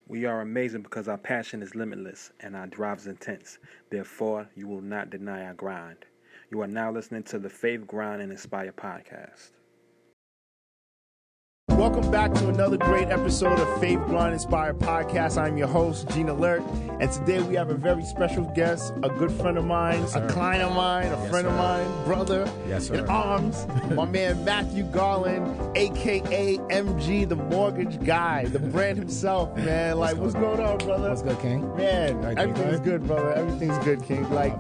We are amazing because our passion is limitless and our drive is intense. Therefore, you will not deny our grind. You are now listening to the Faith, Grind, and Inspire podcast. Welcome back to another great episode of Faith, Grind, Inspire podcast. I'm your host, Gene Alert, and today we have a very special guest, a good friend of mine, a client of mine, a friend of mine, brother in arms, my man Matthew Garland, a.k.a. MG, the mortgage guy, the brand himself, man. Like, what's going on, brother? What's good, King? Man, everything's good, brother. Everything's good, King. Like,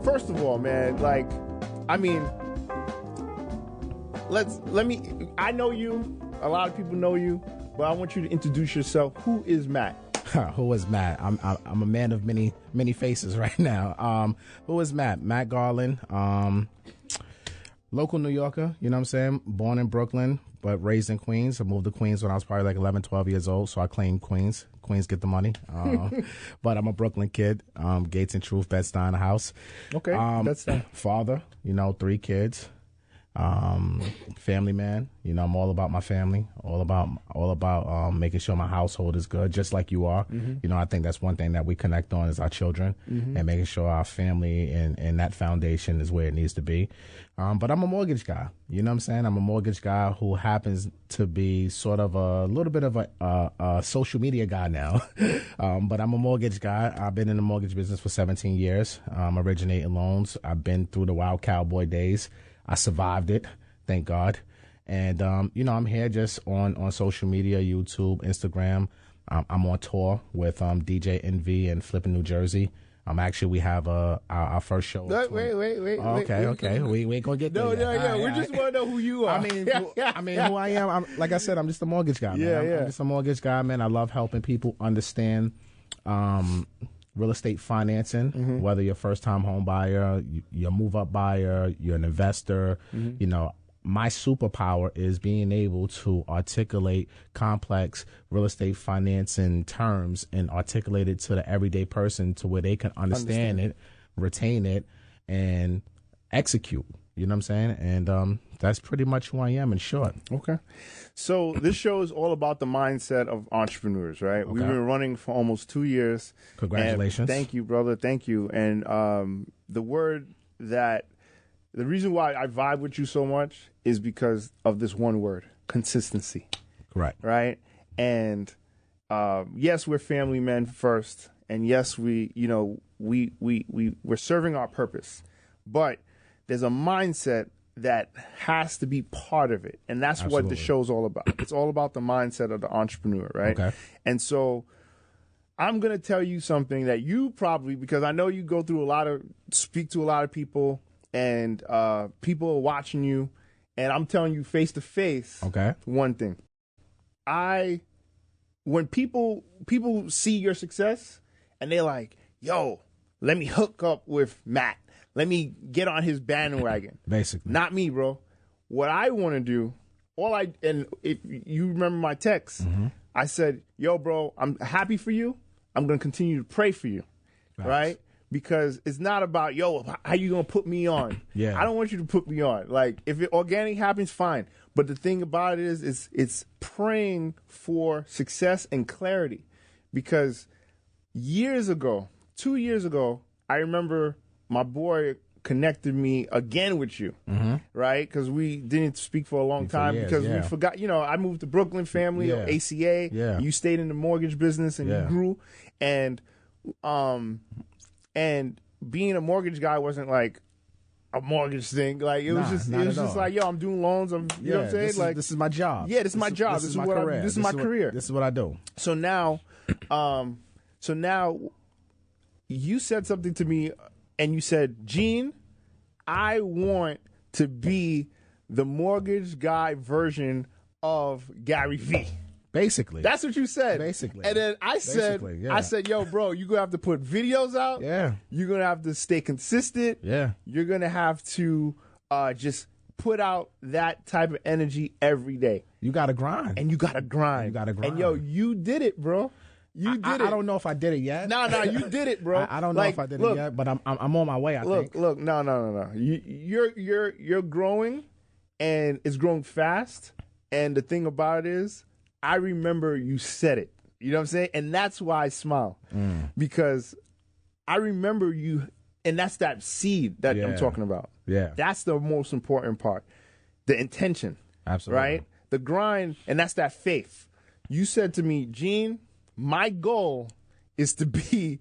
first of all, man, like, I mean, I know you, a lot of people know you, but I want you to introduce yourself. Who is Matt? Who is Matt? I'm a man of many faces right now. Who is Matt? Matt Garland, local New Yorker, you know what I'm saying? Born in Brooklyn, but raised in Queens. I moved to Queens when I was probably like 11, 12 years old, so I claimed Queens. Queens get the money. But I'm a Brooklyn kid. Gates and Truth, Bed-Stuy house. Okay, that's that. Father, 3 kids. Family man, I'm all about my family, all about making sure my household is good, just like you are. Mm-hmm. I think that's one thing that we connect on is our children, and making sure our family and that foundation is where it needs to be. But I'm a mortgage guy, you know what I'm saying? I'm a mortgage guy who happens to be sort of a little bit of a social media guy now. But I'm a mortgage guy. I've been in the mortgage business for 17 years, originating loans. I've been through the wild cowboy days. I survived it, thank God. And, I'm here just on social media, YouTube, Instagram. I'm on tour with DJ NV in Flippin, New Jersey. We have our first show. Wait. Okay. We ain't going to get there yet. No. We just want to know who you are. I mean, who I am. Like I said, I'm just a mortgage guy, man. I'm just a mortgage guy, man. I love helping people understand real estate financing, whether you're a first-time home buyer, you're a move-up buyer, you're an investor. My superpower is being able to articulate complex real estate financing terms and articulate it to the everyday person to where they can understand it, retain it, and execute. You know what I'm saying? And that's pretty much who I am in short. Okay. So this show is all about the mindset of entrepreneurs, right? Okay. We've been running for almost 2 years. Congratulations. Thank you, brother. Thank you. And the reason why I vibe with you so much is because of this one word, consistency. Correct. Right? And yes, we're family men first. And yes, we're serving our purpose. But there's a mindset that has to be part of it. And that's Absolutely. what the show's all about. It's all about the mindset of the entrepreneur, right? Okay. And so I'm going to tell you something that you probably, because I know you go through speak to a lot of people, and people are watching you, and I'm telling you face to face. Okay. One thing. When people see your success and they're like, yo, let me hook up with Matt. Let me get on his bandwagon. Basically. Not me, bro. What I want to do, and if you remember my text, I said, yo, bro, I'm happy for you. I'm going to continue to pray for you. Facts. Right? Because it's not about, yo, how you going to put me on? Yeah. I don't want you to put me on. Like, if it organic happens, fine. But the thing about it is it's praying for success and clarity. Because 2 years ago, I remember my boy connected me again with you, right? Because we didn't speak for a long time because we forgot. I moved to Brooklyn, family, ACA. Yeah. You stayed in the mortgage business and you grew. And being a mortgage guy wasn't like a mortgage thing. Like it was just like, yo, I'm doing loans. You know what I'm saying? This is my job. Yeah, this is my job. This is my career. This is my career. This is what I do. So now, you said something to me. And you said, Gene, I want to be the mortgage guy version of Gary Vee. Basically. That's what you said. Basically. And then I said, yo, bro, you're going to have to put videos out. Yeah. You're going to have to stay consistent. Yeah. You're going to have to just put out that type of energy every day. You got to grind. And you got to grind. And, yo, you did it, bro. You did it. I don't know if I did it yet. No, you did it, bro. I don't know if I did it yet, but I'm on my way. I think. Look, no. You're growing, and it's growing fast. And the thing about it is, I remember you said it. You know what I'm saying? And that's why I smile. Because I remember you, and that's that seed that I'm talking about. Yeah. That's the most important part. The intention. Absolutely. Right? The grind, and that's that faith. You said to me, Gene, my goal is to be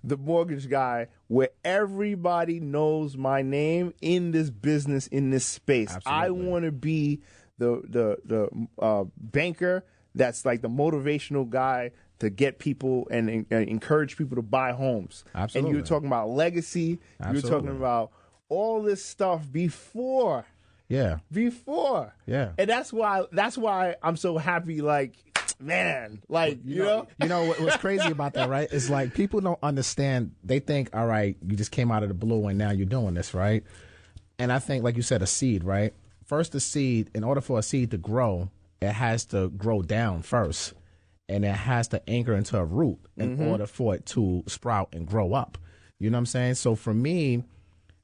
the mortgage guy where everybody knows my name in this business, in this space. Absolutely. I want to be the banker that's like the motivational guy to get people and encourage people to buy homes. Absolutely. And you were talking about legacy. Absolutely. You were talking about all this stuff before. Yeah. And that's why I'm so happy, like, man, like, you know what's crazy about that, right? Is like people don't understand. They think, all right, you just came out of the blue and now you're doing this, right? And I think, like you said, a seed, right? First, the seed, in order for a seed to grow, it has to grow down first, and it has to anchor into a root in order for it to sprout and grow up. You know what I'm saying? So for me,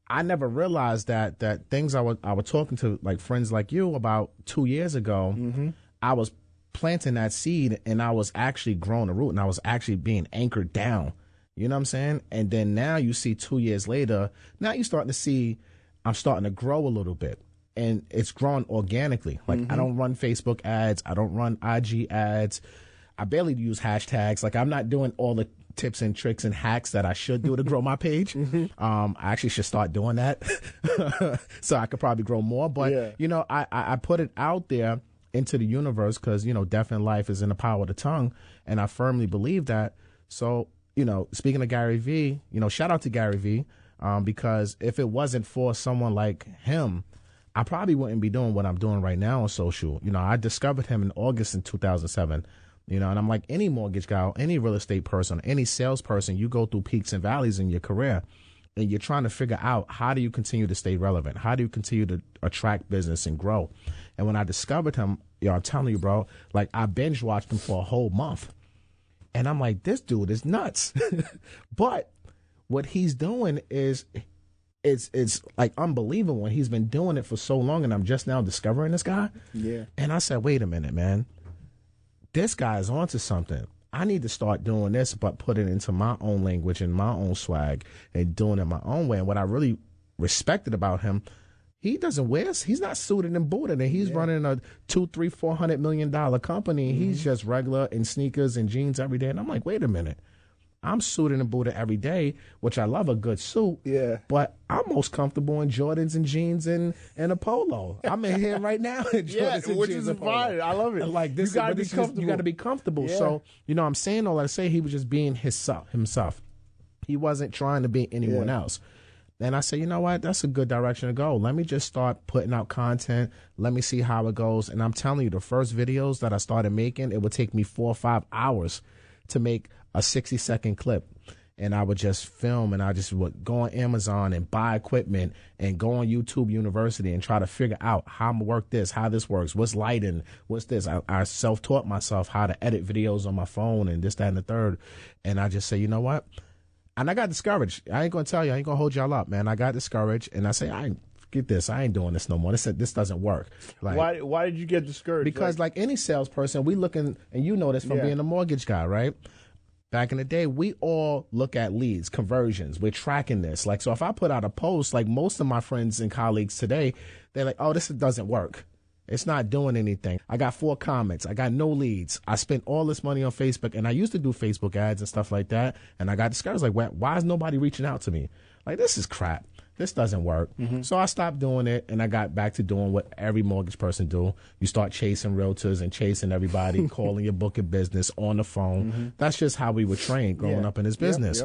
I never realized that things I was talking to like friends like you about 2 years ago, I was planting that seed and I was actually growing a root and I was actually being anchored down. You know what I'm saying? And then now you see 2 years later, now you're starting to see I'm starting to grow a little bit. And it's growing organically. Like I don't run Facebook ads. I don't run IG ads. I barely use hashtags. Like I'm not doing all the tips and tricks and hacks that I should do to grow my page. I actually should start doing that so I could probably grow more. But, you know, I put it out there into the universe because, you know, death and life is in the power of the tongue. And I firmly believe that. So, you know, speaking of Gary Vee, you know, shout out to Gary Vee because if it wasn't for someone like him, I probably wouldn't be doing what I'm doing right now on social. You know, I discovered him in August in 2007. You know, and I'm like any mortgage guy, any real estate person, any salesperson, you go through peaks and valleys in your career and you're trying to figure out how do you continue to stay relevant? How do you continue to attract business and grow? And when I discovered him, you know, I'm telling you, bro, like I binge watched him for a whole month. And I'm like, this dude is nuts. But what he's doing is it's like unbelievable. And he's been doing it for so long and I'm just now discovering this guy. Yeah. And I said, wait a minute, man. This guy is onto something. I need to start doing this, but put it into my own language and my own swag and doing it my own way. And what I really respected about him, he doesn't wear, he's not suited and booted, and he's running a $200-400 million company. He's just regular in sneakers and jeans every day. And I'm like, wait a minute. I'm suited and booted every day, which I love a good suit. Yeah. But I'm most comfortable in Jordans and jeans and a polo. I'm in here right now in Jordans and which jeans is and polo. fine. I love it. Like this, you gotta be this comfortable. You got to be comfortable. Yeah. So, you know, I'm saying all that to say he was just being himself. He wasn't trying to be anyone else. And I said, you know what? That's a good direction to go. Let me just start putting out content. Let me see how it goes. And I'm telling you, the first videos that I started making, it would take me 4 or 5 hours to make a 60-second clip. And I would just film and I just would go on Amazon and buy equipment and go on YouTube University and try to figure out how I'm going to work this, how this works, what's lighting, what's this. I self-taught myself how to edit videos on my phone and this, that, and the third. And I just say, you know what? And I got discouraged. I ain't going to tell you. I ain't going to hold y'all up, man. I got discouraged. And I say, get this. I ain't doing this no more. This doesn't work. Like, why did you get discouraged? Because like any salesperson, we looking, and you know this from being a mortgage guy, right? Back in the day, we all look at leads, conversions. We're tracking this. Like, so if I put out a post, like most of my friends and colleagues today, they're like, oh, this doesn't work. It's not doing anything. I got 4 comments. I got no leads. I spent all this money on Facebook, and I used to do Facebook ads and stuff like that. And I got discouraged. Like, why is nobody reaching out to me? Like, this is crap. This doesn't work. So I stopped doing it, and I got back to doing what every mortgage person do. You start chasing realtors and chasing everybody, calling your book of business on the phone. That's just how we were trained growing up in this business.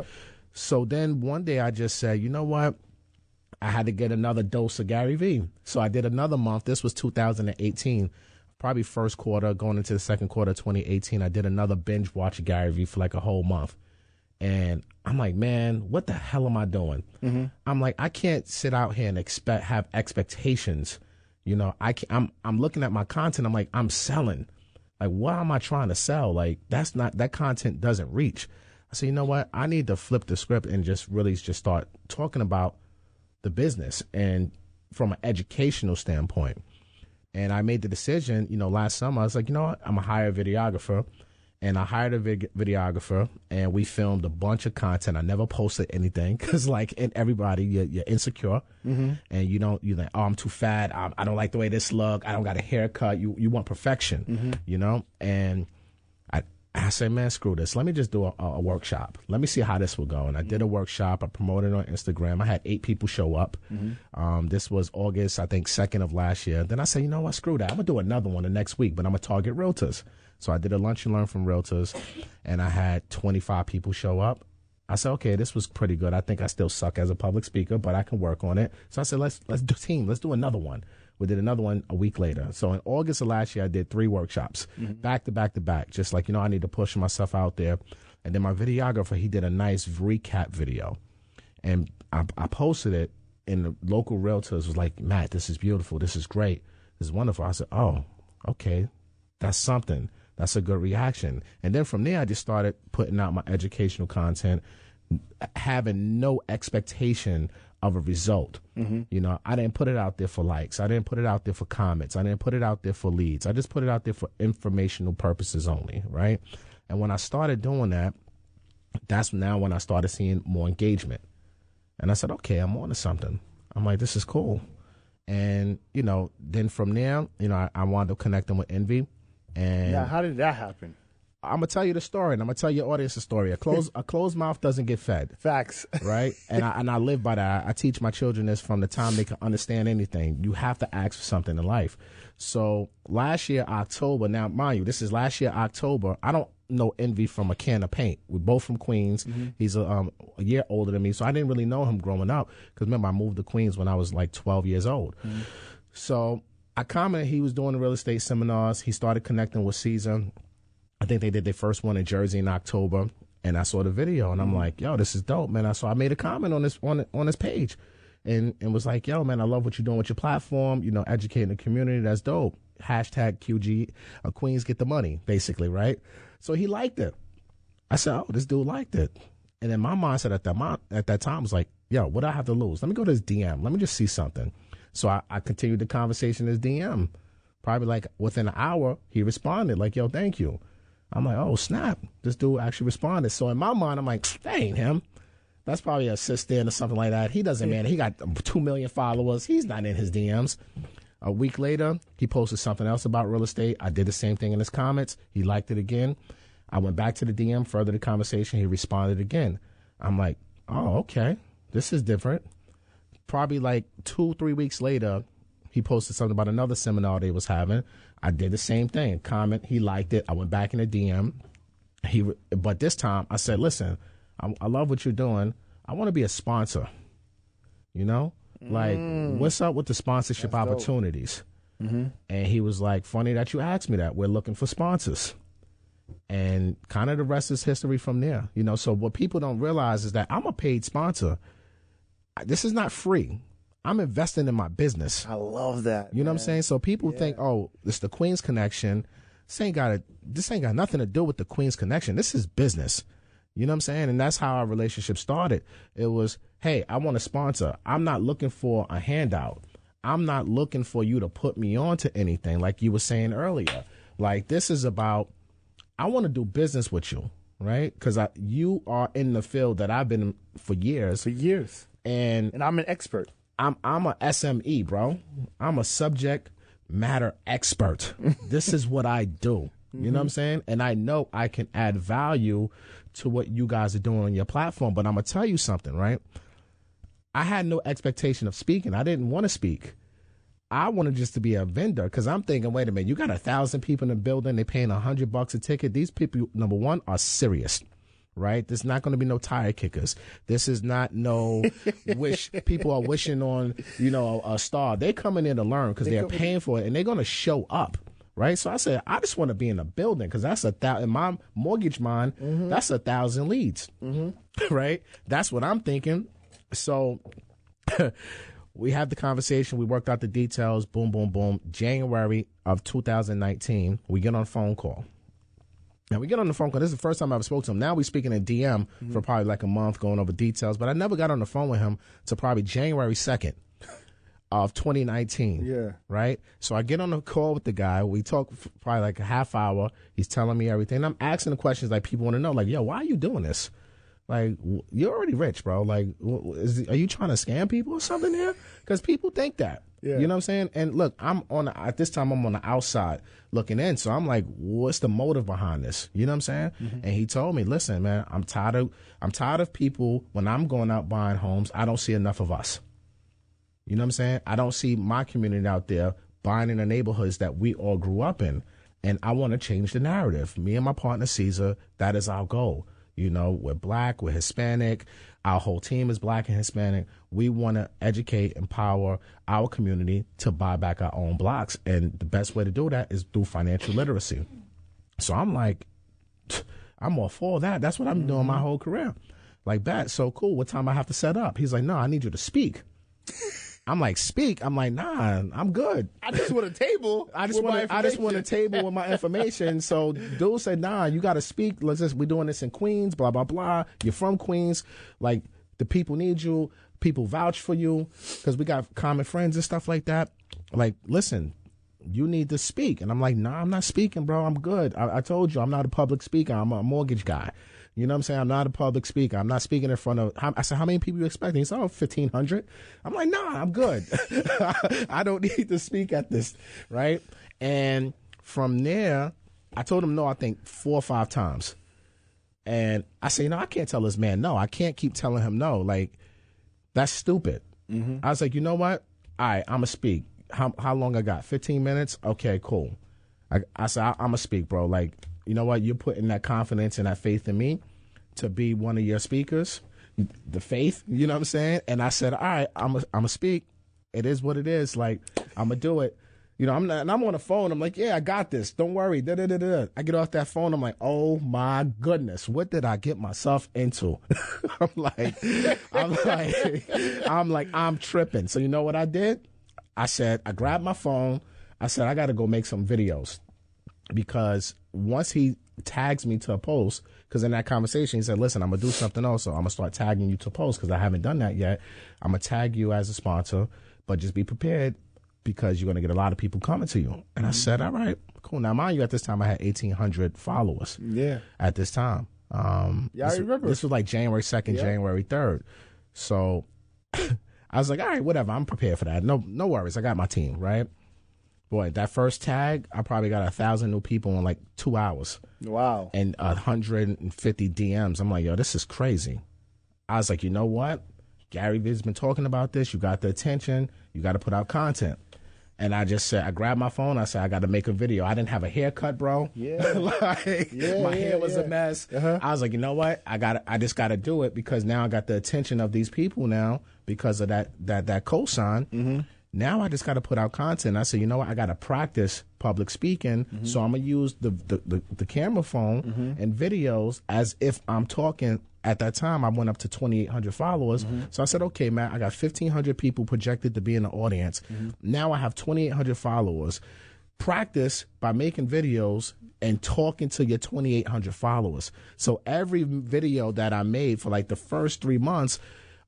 So then one day I just said, you know what? I had to get another dose of Gary Vee. So I did another month. This was 2018, probably first quarter, going into the second quarter of 2018. I did another binge watch of Gary Vee for like a whole month. And I'm like, man, what the hell am I doing? I'm like, I can't sit out here and have expectations. You know, I'm looking at my content. I'm like, I'm selling. Like, what am I trying to sell? Like, that content doesn't reach. I said, you know what? I need to flip the script and just really just start talking about the business and from an educational standpoint. And I made the decision, you know, last summer, I was like, you know what? I'm a hire videographer. And I hired a videographer, and we filmed a bunch of content. I never posted anything because, like, and everybody, you're insecure, and you're like, oh, I'm too fat. I don't like the way this look. I don't got a haircut. You want perfection, you know? And I said, man, screw this. Let me just do a workshop. Let me see how this will go. And I did a workshop. I promoted it on Instagram. I had 8 people show up. This was August, I think, 2nd of last year. Then I said, you know what, screw that. I'm going to do another one the next week, but I'm going to target realtors. So I did a lunch and learn from realtors, and I had 25 people show up. I said, okay, this was pretty good. I think I still suck as a public speaker, but I can work on it. So I said, let's do team. Let's do another one. We did another one a week later. So in August of last year, I did 3 workshops, back to back to back, just like, you know, I need to push myself out there. And then my videographer, he did a nice recap video. And I posted it, and the local realtors was like, Matt, this is beautiful. This is great. This is wonderful. I said, oh, okay, that's something. That's a good reaction. And then from there, I just started putting out my educational content, having no expectation of a result. You know, I didn't put it out there for likes. I didn't put it out there for comments. I didn't put it out there for leads. I just put it out there for informational purposes only, right? And when I started doing that, that's now when I started seeing more engagement. And I said, okay, I'm on to something. I'm like, this is cool. And, you know, then from there, you know, I wound up connecting with Envy. And yeah, how did that happen? I'm gonna tell you the story, and I'm gonna tell your audience the story. A closed mouth doesn't get fed. Facts, right? And I live by that. I teach my children this from the time they can understand anything. You have to ask for something in life. So last year October, now mind you, this is last year October. I don't know Envy from a can of paint. We're both from Queens. He's a year older than me, so I didn't really know him growing up. Because remember, I moved to Queens when I was like 12 years old. So I commented he was doing the real estate seminars. He started connecting with Caesar. I think they did their first one in Jersey in October, and I saw the video, and I'm like, yo, this is dope, man. So I made a comment on this page, and was like, yo, man, I love what you're doing with your platform, you know, educating the community. That's dope. Hashtag QG, Queens get the money, basically, right? So he liked it. I said, oh, this dude liked it. And then my mindset at that time was like, yo, what do I have to lose? Let me go to his DM. Let me just see something. So I continued the conversation in his DM. Probably like within an hour, he responded like, yo, thank you. I'm like, oh, snap. This dude actually responded. So in my mind, I'm like, that ain't him. That's probably a assistant or something like that. He doesn't, man. He got 2 million followers. He's not in his DMs. A week later, he posted something else about real estate. I did the same thing in his comments. He liked it again. I went back to the DM, further the conversation. He responded again. I'm like, oh, okay. This is different. Probably like 2-3 weeks later, he posted something about another seminar they was having. I did the same thing. Comment, he liked it. I went back in the DM. But this time I said, listen, I love what you're doing. I want to be a sponsor. You know, like what's up with the sponsorship opportunities? And he was like, funny that you asked me that. We're looking for sponsors. And kind of the rest is history from there. You know, so what people don't realize is that I'm a paid sponsor. This is not free. I'm investing in my business. I love that. You know what I'm saying? So people think, oh, it's the Queens Connection. This ain't got nothing to do with the Queens Connection. This is business. You know what I'm saying? And that's how our relationship started. It was, hey, I want a sponsor. I'm not looking for a handout. I'm not looking for you to put me on to anything like you were saying earlier. Like, this is about, I want to do business with you, right? Because you are in the field that I've been in for years. And I'm an expert. I'm a SME, bro. I'm a subject matter expert. This is what I do. You know what I'm saying? And I know I can add value to what you guys are doing on your platform. But I'm going to tell you something, right? I had no expectation of speaking. I didn't want to speak. I wanted just to be a vendor because I'm thinking, wait a minute, you got 1,000 people in the building. They're paying $100 a ticket. These people, number one, are serious. Right? There's not going to be no tire kickers. This is not no wish. People are wishing on, you know, a star. They're coming in to learn because they're paying for it and they're going to show up. Right? So I said, I just want to be in a building because that's in my mortgage mind, that's 1,000 leads. Right? That's what I'm thinking. So we had the conversation. We worked out the details. Boom, boom, boom. January of 2019, we get on a phone call. Now, we get on the phone call. This is the first time I ever spoke to him. Now we're speaking in DM for probably like a month, going over details. But I never got on the phone with him until probably January 2nd of 2019. Yeah. Right? So I get on a call with the guy. We talk probably like a half hour. He's telling me everything. I'm asking the questions like people want to know. Like, yo, why are you doing this? Like, you're already rich, bro. Like, are you trying to scam people or something here? Because people think that. Yeah. You know what I'm saying? And look, at this time, I'm on the outside looking in. So I'm like, what's the motive behind this? You know what I'm saying? Mm-hmm. And he told me, listen, man, I'm tired of people, when I'm going out buying homes, I don't see enough of us. You know what I'm saying? I don't see my community out there buying in the neighborhoods that we all grew up in. And I want to change the narrative. Me and my partner, Caesar, that is our goal. You know, we're black, we're Hispanic. Our whole team is black and Hispanic. We want to educate, empower our community to buy back our own blocks. And the best way to do that is through financial literacy. So I'm like, I'm all for that. That's what I'm doing my whole career. Like that. So cool. What time I have to set up? He's like, no, I need you to speak. I'm like, speak? I'm like, nah, I'm good. I just want a table. I just want a table with my information. So dude said, nah, you got to speak. We're doing this in Queens, blah, blah, blah. You're from Queens. Like, the people need you. People vouch for you because we got common friends and stuff like that. Like, listen, you need to speak. And I'm like, nah, I'm not speaking, bro. I'm good. I told you, I'm not a public speaker. I'm a mortgage guy. You know what I'm saying? I'm not a public speaker. I'm not speaking in front of, I said, how many people you expecting? He said, 1,500. I'm like, nah, I'm good. I don't need to speak at this, right? And from there, I told him no, I think 4 or 5 times. And I say, I can't tell this man no. I can't keep telling him no. Like, that's stupid. Mm-hmm. I was like, you know what? All right, I'm going to speak. How long I got? 15 minutes? Okay, cool. I said, I'm going to speak, bro. Like, you know what? You're putting that confidence and that faith in me to be one of your speakers, the faith, you know what I'm saying? And I said, all right, I'm going to speak. It is what it is. Like, I'm going to do it. You know, I'm on the phone. I'm like, yeah, I got this. Don't worry. Da-da-da-da. I get off that phone. I'm like, oh my goodness, what did I get myself into? I'm tripping. So you know what I did? I grabbed my phone. I said, I got to go make some videos. Because once he tags me to a post, because in that conversation, he said, listen, I'm going to do something else. So I'm going to start tagging you to posts because I haven't done that yet. I'm going to tag you as a sponsor, but just be prepared because you're going to get a lot of people coming to you. And I said, all right, cool. Now, mind you, at this time, I had 1,800 followers. Yeah. At this time. Yeah, I remember. This was like January 2nd, January 3rd. So I was like, all right, whatever. I'm prepared for that. No worries. I got my team, right? Boy, that first tag, I probably got 1,000 new people in like 2 hours. Wow. And 150 DMs. I'm like, yo, this is crazy. I was like, you know what? Gary Vee's been talking about this. You got the attention. You got to put out content. And I just said, I grabbed my phone. I said, I got to make a video. I didn't have a haircut, bro. Yeah. My hair was a mess. Uh-huh. I was like, you know what? I just got to do it because now I got the attention of these people now because of that cosign. Mm-hmm. Now I just got to put out content. I said, you know what? I got to practice public speaking. Mm-hmm. So I'm going to use the camera phone and videos as if I'm talking. At that time, I went up to 2,800 followers. Mm-hmm. So I said, okay, man, I got 1,500 people projected to be in the audience. Mm-hmm. Now I have 2,800 followers. Practice by making videos and talking to your 2,800 followers. So every video that I made for like the first 3 months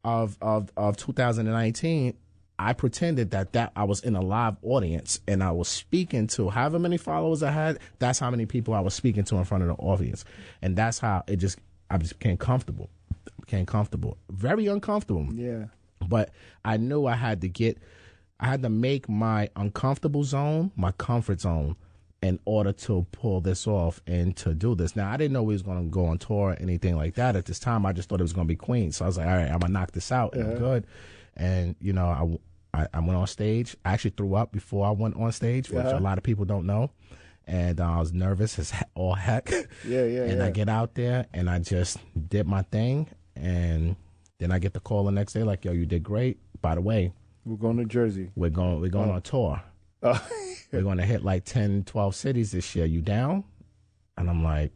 of 2019, I pretended that I was in a live audience and I was speaking to however many followers I had. That's how many people I was speaking to in front of the audience. And that's how I just became comfortable. Very uncomfortable. Yeah. But I knew I had to make my uncomfortable zone my comfort zone in order to pull this off and to do this. Now, I didn't know we was going to go on tour or anything like that at this time. I just thought it was going to be Queens. So I was like, all right, I'm going to knock this out. And I'm good. And, you know, I went on stage. I actually threw up before I went on stage, which a lot of people don't know. And I was nervous as all heck. And I get out there and I just did my thing. And then I get the call the next day like, yo, you did great. By the way, we're going to Jersey. We're going on tour. We're going to hit like 10, 12 cities this year. You down? And I'm like,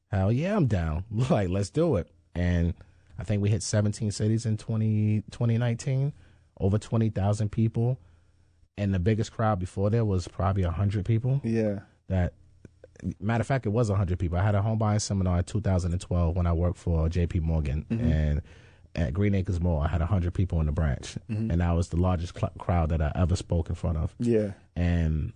hell yeah, I'm down. Like, let's do it. And I think we hit 17 cities in 2019, over 20,000 people. And the biggest crowd before there was probably 100 people. Yeah. Matter of fact, it was 100 people. I had a home buying seminar in 2012 when I worked for J.P. Morgan. Mm-hmm. And at Green Acres Mall. I had 100 people in the branch, and that was the largest crowd that I ever spoke in front of. Yeah. And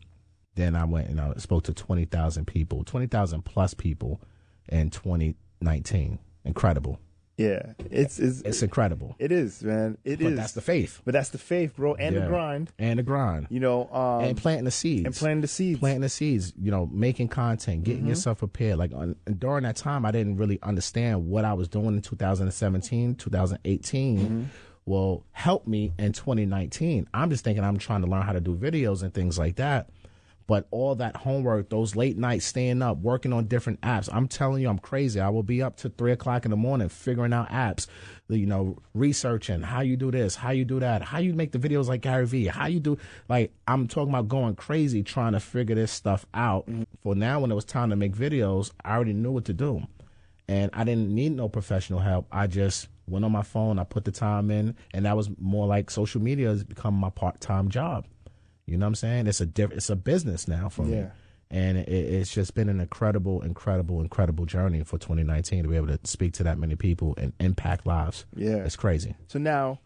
then I went and I spoke to 20,000 people, 20,000 plus people in 2019. Incredible. Yeah, it's incredible. It is, man. But that's the faith. But that's the faith, bro, and the grind. And the grind. You know, and planting the seeds. Planting the seeds. You know, making content, getting yourself prepared. Like during that time, I didn't really understand what I was doing in 2017, 2018. Will help me in 2019. I'm just thinking I'm trying to learn how to do videos and things like that. But all that homework, those late nights staying up, working on different apps, I'm telling you, I'm crazy. I will be up to 3 o'clock in the morning figuring out apps, you know, researching how you do this, how you do that, how you make the videos like Gary Vee, how you do, like, I'm talking about going crazy trying to figure this stuff out. For now, when it was time to make videos, I already knew what to do. And I didn't need no professional help. I just went on my phone, I put the time in, and that was more like social media has become my part-time job. You know what I'm saying? It's a business now for me. And it's just been an incredible journey for 2019 to be able to speak to that many people and impact lives. Yeah. It's crazy. So now,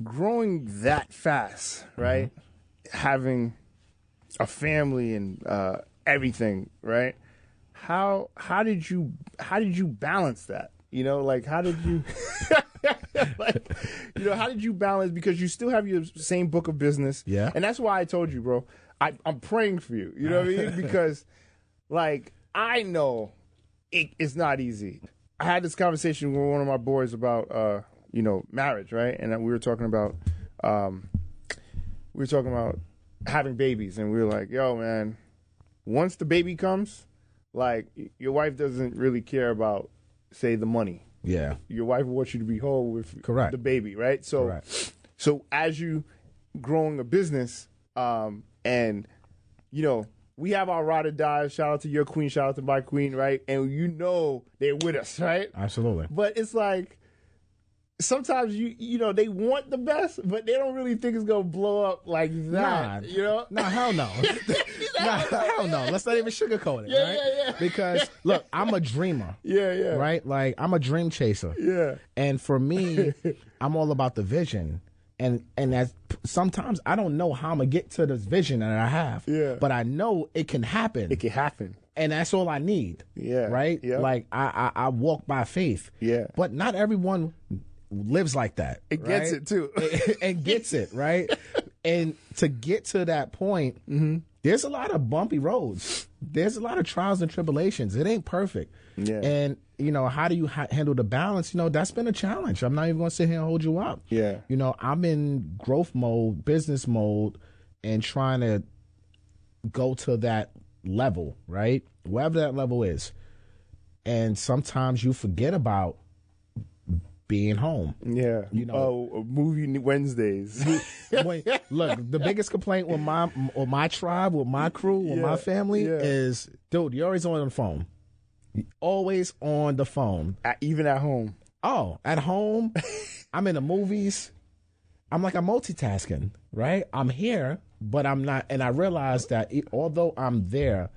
growing that fast, right? Having a family and everything, right? How did you balance that? You know, like, how did you, like, you know, how did you balance? Because you still have your same book of business. Yeah. And that's why I told you, bro, I'm praying for you. You know what I mean? Because, like, I know it's not easy. I had this conversation with one of my boys about, you know, marriage, right? And we were talking about having babies. And we were like, yo, man, once the baby comes, like, your wife doesn't really care about, say, the money. Yeah. Your wife wants you to be whole with the baby, right? So, so as you growing a business, and, you know, we have our ride or die. Shout out to your queen, shout out to my queen, right? And you know they're with us, right? Absolutely. But it's like, sometimes you know, they want the best, but they don't really think it's gonna blow up like that. Nah, you know? Nah, hell no. Nah, hell no. Let's not even sugarcoat it, right? Yeah. Because look, I'm a dreamer. Yeah. Right? Like, I'm a dream chaser. Yeah. And for me, I'm all about the vision. And that sometimes I don't know how I'm gonna get to this vision that I have. Yeah. But I know it can happen. It can happen. And that's all I need. Yeah. Right? Yeah. Like, I walk by faith. Yeah. But not everyone lives like that. It gets it too. And gets it, right? And to get to that point, there's a lot of bumpy roads. There's a lot of trials and tribulations. It ain't perfect. Yeah. And, you know, how do you handle the balance? You know, that's been a challenge. I'm not even going to sit here and hold you up. Yeah. You know, I'm in growth mode, business mode, and trying to go to that level, right? Wherever that level is. And sometimes you forget about being home. Yeah. You know, movie Wednesdays. Look, the biggest complaint with my tribe, with my crew, with my family is, dude, you're always on the phone. Always on the phone. Even at home. Oh, at home, I'm in the movies. I'm multitasking, right? I'm here, but I'm not. And I realize that although I'm there,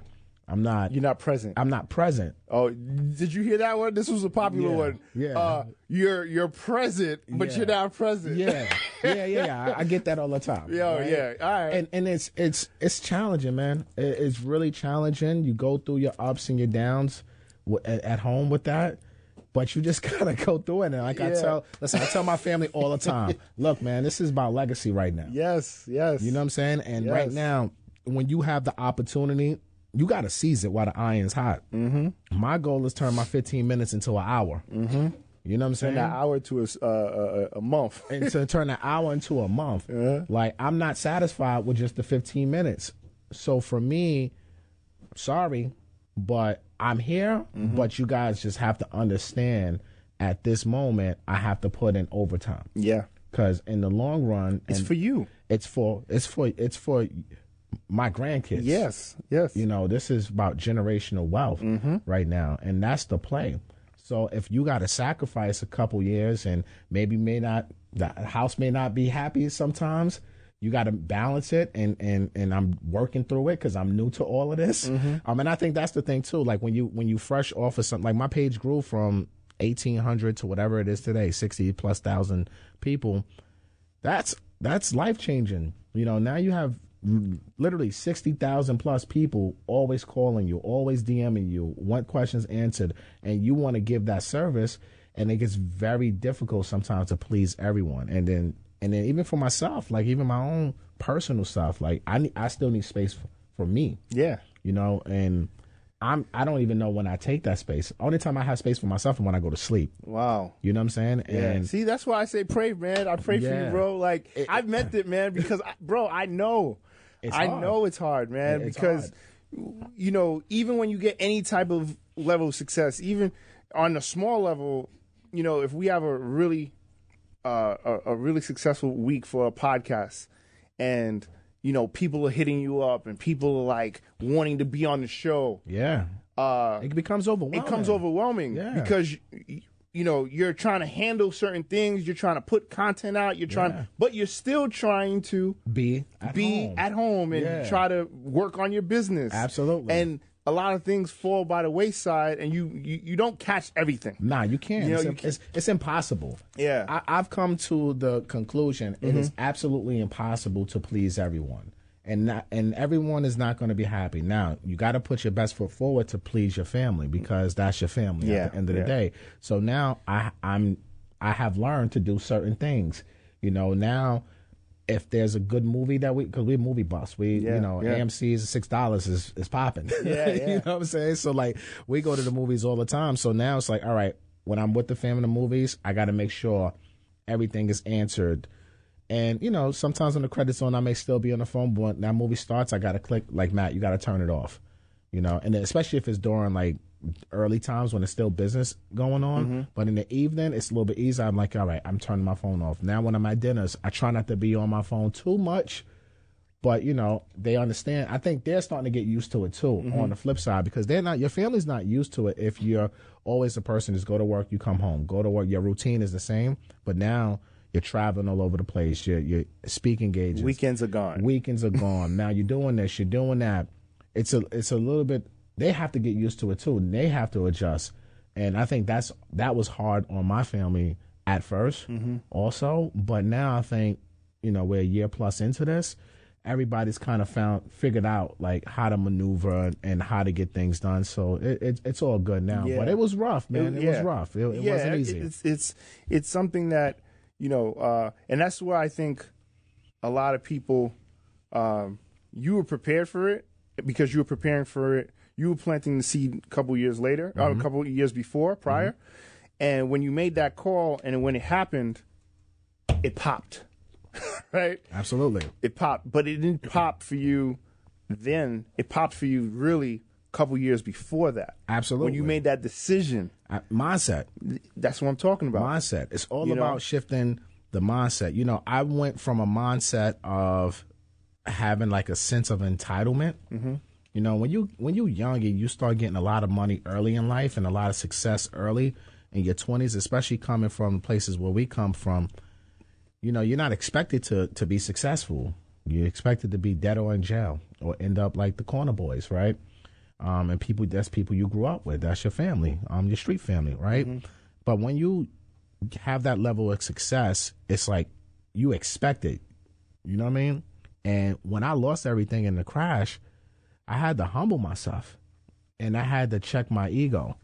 I'm not. You're not present. I'm not present. Oh, did you hear that one? This was a popular one. Yeah. You're present, but you're not present. Yeah. I get that all the time. Yeah, right? Yeah. All right. And it's challenging, man. It's really challenging. You go through your ups and your downs at home with that, but you just gotta go through it. And like I tell my family all the time, look, man, this is about legacy right now. Yes. You know what I'm saying? And right now, when you have the opportunity, you got to seize it while the iron's hot. My goal is turn my 15 minutes into an hour. You know what I'm saying? Turn that hour to a month. And to turn an hour into a month. Like, I'm not satisfied with just the 15 minutes. So for me, sorry, but I'm here. But you guys just have to understand, at this moment, I have to put in overtime. Yeah. Because in the long run, it's for you. It's for my grandkids. Yes. You know, this is about generational wealth right now, and that's the play. So if you got to sacrifice a couple years, and maybe the house may not be happy sometimes, you got to balance it, and I'm working through it because I'm new to all of this. And I think that's the thing too. Like, when you fresh off of something, like, my page grew from 1,800 to whatever it is today, 60 plus thousand people, that's life changing. You know, now you have literally 60,000 plus people always calling you, always DMing you, want questions answered, and you want to give that service, and it gets very difficult sometimes to please everyone. And then even for myself, like even my own personal stuff, like I still need space for me. Yeah. You know, and I don't even know when I take that space. Only time I have space for myself is when I go to sleep. Wow. You know what I'm saying? Yeah. And see, that's why I say pray, man. I pray for you, bro. Like I meant it, man, because bro, I know. I know it's hard, man, because you know, even when you get any type of level of success, even on a small level, you know, if we have a really successful week for a podcast, and you know, people are hitting you up and people are like wanting to be on the show. Yeah. It becomes overwhelming. It becomes overwhelming because you know, you're trying to handle certain things, you're trying to put content out, you're trying but you're still trying to be at home and try to work on your business. Absolutely. And a lot of things fall by the wayside, and you don't catch everything. Nah, you can't. You know, it's impossible. Yeah. I've come to the conclusion it is absolutely impossible to please everyone. And everyone is not going to be happy. Now, you got to put your best foot forward to please your family, because that's your family at the end of the day. So now I have learned to do certain things. You know, now if there's a good movie that because we're movie buffs, AMC's $6 is popping. Yeah. You know what I'm saying? So like we go to the movies all the time. So now it's like, all right, when I'm with the family in the movies, I got to make sure everything is answered. And, you know, sometimes when the credits on, I may still be on the phone, but when that movie starts, I got to click, like, Matt, you got to turn it off, you know, and especially if it's during, like, early times when there's still business going on. But in the evening, it's a little bit easier. I'm like, all right, I'm turning my phone off. Now when I'm at dinners, I try not to be on my phone too much, but, you know, they understand. I think they're starting to get used to it, too, on the flip side, because your family's not used to it if you're always the person who's go to work, you come home, go to work, your routine is the same, but now you're traveling all over the place. You're speaking engagements. Weekends are gone. Now you're doing this. You're doing that. It's a little bit. They have to get used to it too. And they have to adjust. And I think that was hard on my family at first, also. But now I think, you know, we're a year plus into this. Everybody's kind of figured out like how to maneuver and how to get things done. So it's all good now. Yeah. But it was rough, man. It was rough. It wasn't easy. It's something that. You know, and that's where I think a lot of people, you were prepared for it because you were preparing for it. You were planting the seed a couple years later, a couple of years prior. And when you made that call and when it happened, it popped, right? Absolutely. It popped, but it didn't pop for you then. It popped for you really a couple years before that. Absolutely. When you made that decision. Mindset. That's what I'm talking about. Mindset. It's all about shifting the mindset. You know, I went from a mindset of having like a sense of entitlement. You know, when you're young and you start getting a lot of money early in life and a lot of success early in your 20s, especially coming from places where we come from, you know, you're not expected to be successful. You're expected to be dead or in jail or end up like the corner boys, right? And that's people you grew up with. That's your family, your street family, right? But when you have that level of success, it's like you expect it. You know what I mean? And when I lost everything in the crash, I had to humble myself and I had to check my ego.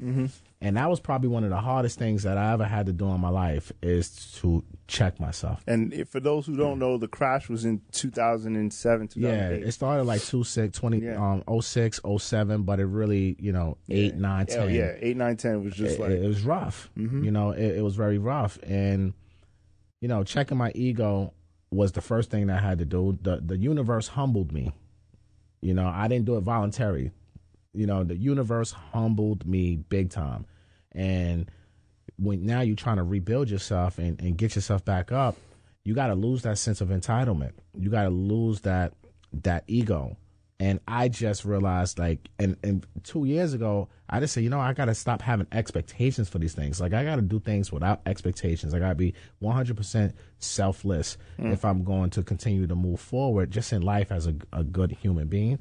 And that was probably one of the hardest things that I ever had to do in my life is to check myself. And for those who don't know, the crash was in 2007, 2008. Yeah, it started like 06, 07, but it really, you know, 8, 9, 10. 8, 9, 10 was just it was rough. You know, it was very rough. And, you know, checking my ego was the first thing that I had to do. The universe humbled me. You know, I didn't do it voluntarily. You know, the universe humbled me big time. And when now you're trying to rebuild yourself and get yourself back up, you got to lose that sense of entitlement. You got to lose that ego. And I just realized, like, and 2 years ago, I just said, you know, I got to stop having expectations for these things. Like, I got to do things without expectations. I got to be 100% selfless if I'm going to continue to move forward just in life as a good human being.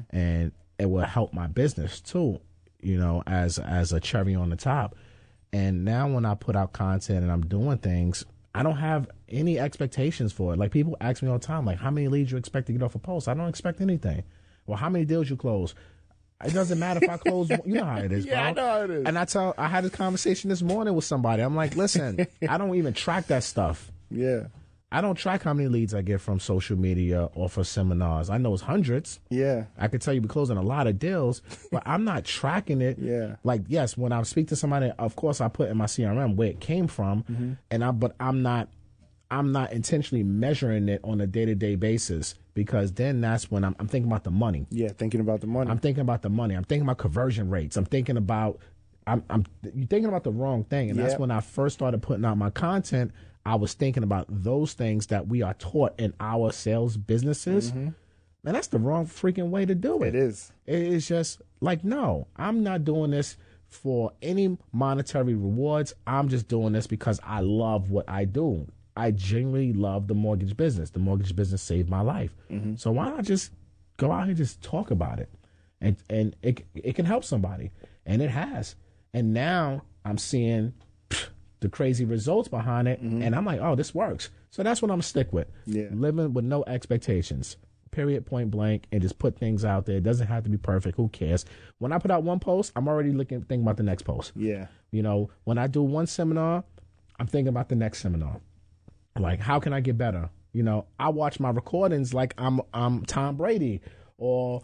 And it will help my business too, you know, as a cherry on the top. And now when I put out content and I'm doing things, I don't have any expectations for it. Like, people ask me all the time, like, how many leads you expect to get off a post? I don't expect anything. Well, how many deals you close? It doesn't matter if I close one. You know how it is, bro. Yeah, I know how it is. And I had a conversation this morning with somebody. I'm like, listen, I don't even track that stuff. Yeah. I don't track how many leads I get from social media or for seminars. I know it's hundreds. Yeah. I could tell you we're closing a lot of deals, but I'm not tracking it. Yeah. Like, yes, when I speak to somebody, of course I put in my CRM where it came from, but I'm not intentionally measuring it on a day-to-day basis, because then that's when I'm thinking about the money. Yeah, thinking about the money. I'm thinking about the money. I'm thinking about conversion rates. I'm thinking about you're thinking about the wrong thing. And that's when I first started putting out my content. I was thinking about those things that we are taught in our sales businesses. Man, that's the wrong freaking way to do it. It is. It is just like, no, I'm not doing this for any monetary rewards. I'm just doing this because I love what I do. I genuinely love the mortgage business. The mortgage business saved my life. So why not just go out here and just talk about it? And it can help somebody. And it has. And now I'm seeing the crazy results behind it, and I'm like, oh, this works. So that's what I'm going to stick with. Yeah. Living with no expectations, period, point blank, and just put things out there. It doesn't have to be perfect. Who cares? When I put out one post, I'm already thinking about the next post. Yeah. You know, when I do one seminar, I'm thinking about the next seminar. Like, how can I get better? You know, I watch my recordings like I'm Tom Brady or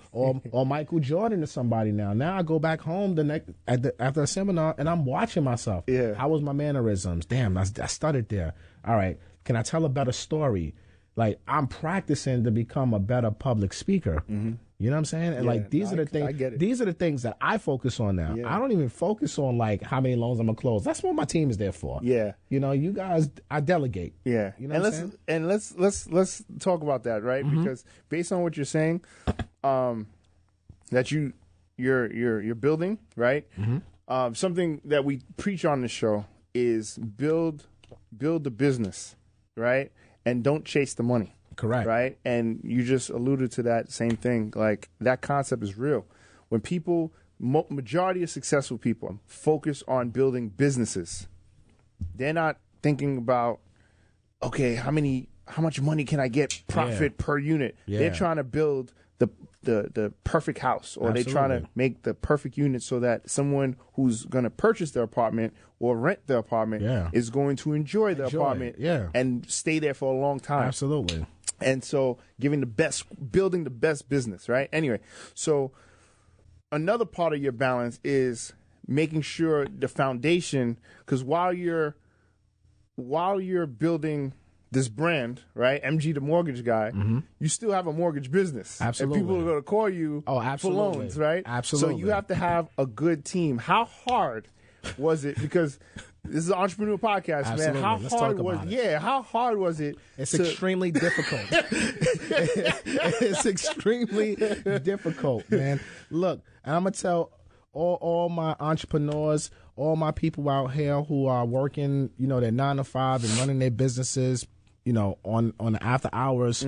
Michael Jordan or somebody now. Now I go back home after a seminar and I'm watching myself. Yeah. How was my mannerisms? Damn, I stuttered there. All right, can I tell a better story? Like, I'm practicing to become a better public speaker. You know what I'm saying? And like, these are the things. I get it. These are the things that I focus on now. Yeah. I don't even focus on like how many loans I'm gonna close. That's what my team is there for. Yeah. You know, you guys, I delegate. Yeah. You know and what I'm saying? let's talk about that, right? Because based on what you're saying, that you're building, right? Something that we preach on the show is build the business, right? And don't chase the money. Correct. Right? And you just alluded to that same thing. Like, that concept is real. When people, majority of successful people focus on building businesses, they're not thinking about, okay, how much money can I get profit per unit? Yeah. They're trying to build the perfect house, or they're trying to make the perfect unit so that someone who's going to purchase their apartment or rent their apartment is going to enjoy the apartment and stay there for a long time. Absolutely. And so building the best business, right? Anyway, so another part of your balance is making sure the foundation, because while you're building this brand, right, MG the mortgage guy, you still have a mortgage business. Absolutely. And people are going to call you for loans, right? Absolutely. So you have to have a good team. How hard was it? Because this is an entrepreneur podcast, Absolutely. man. How Let's hard talk was about it. Yeah, how hard was it? It's extremely difficult. It's extremely difficult, man. Look, and I'm going to tell all my entrepreneurs, all my people out here who are working, you know, their 9 to 5 and running their businesses, you know, on the after hours.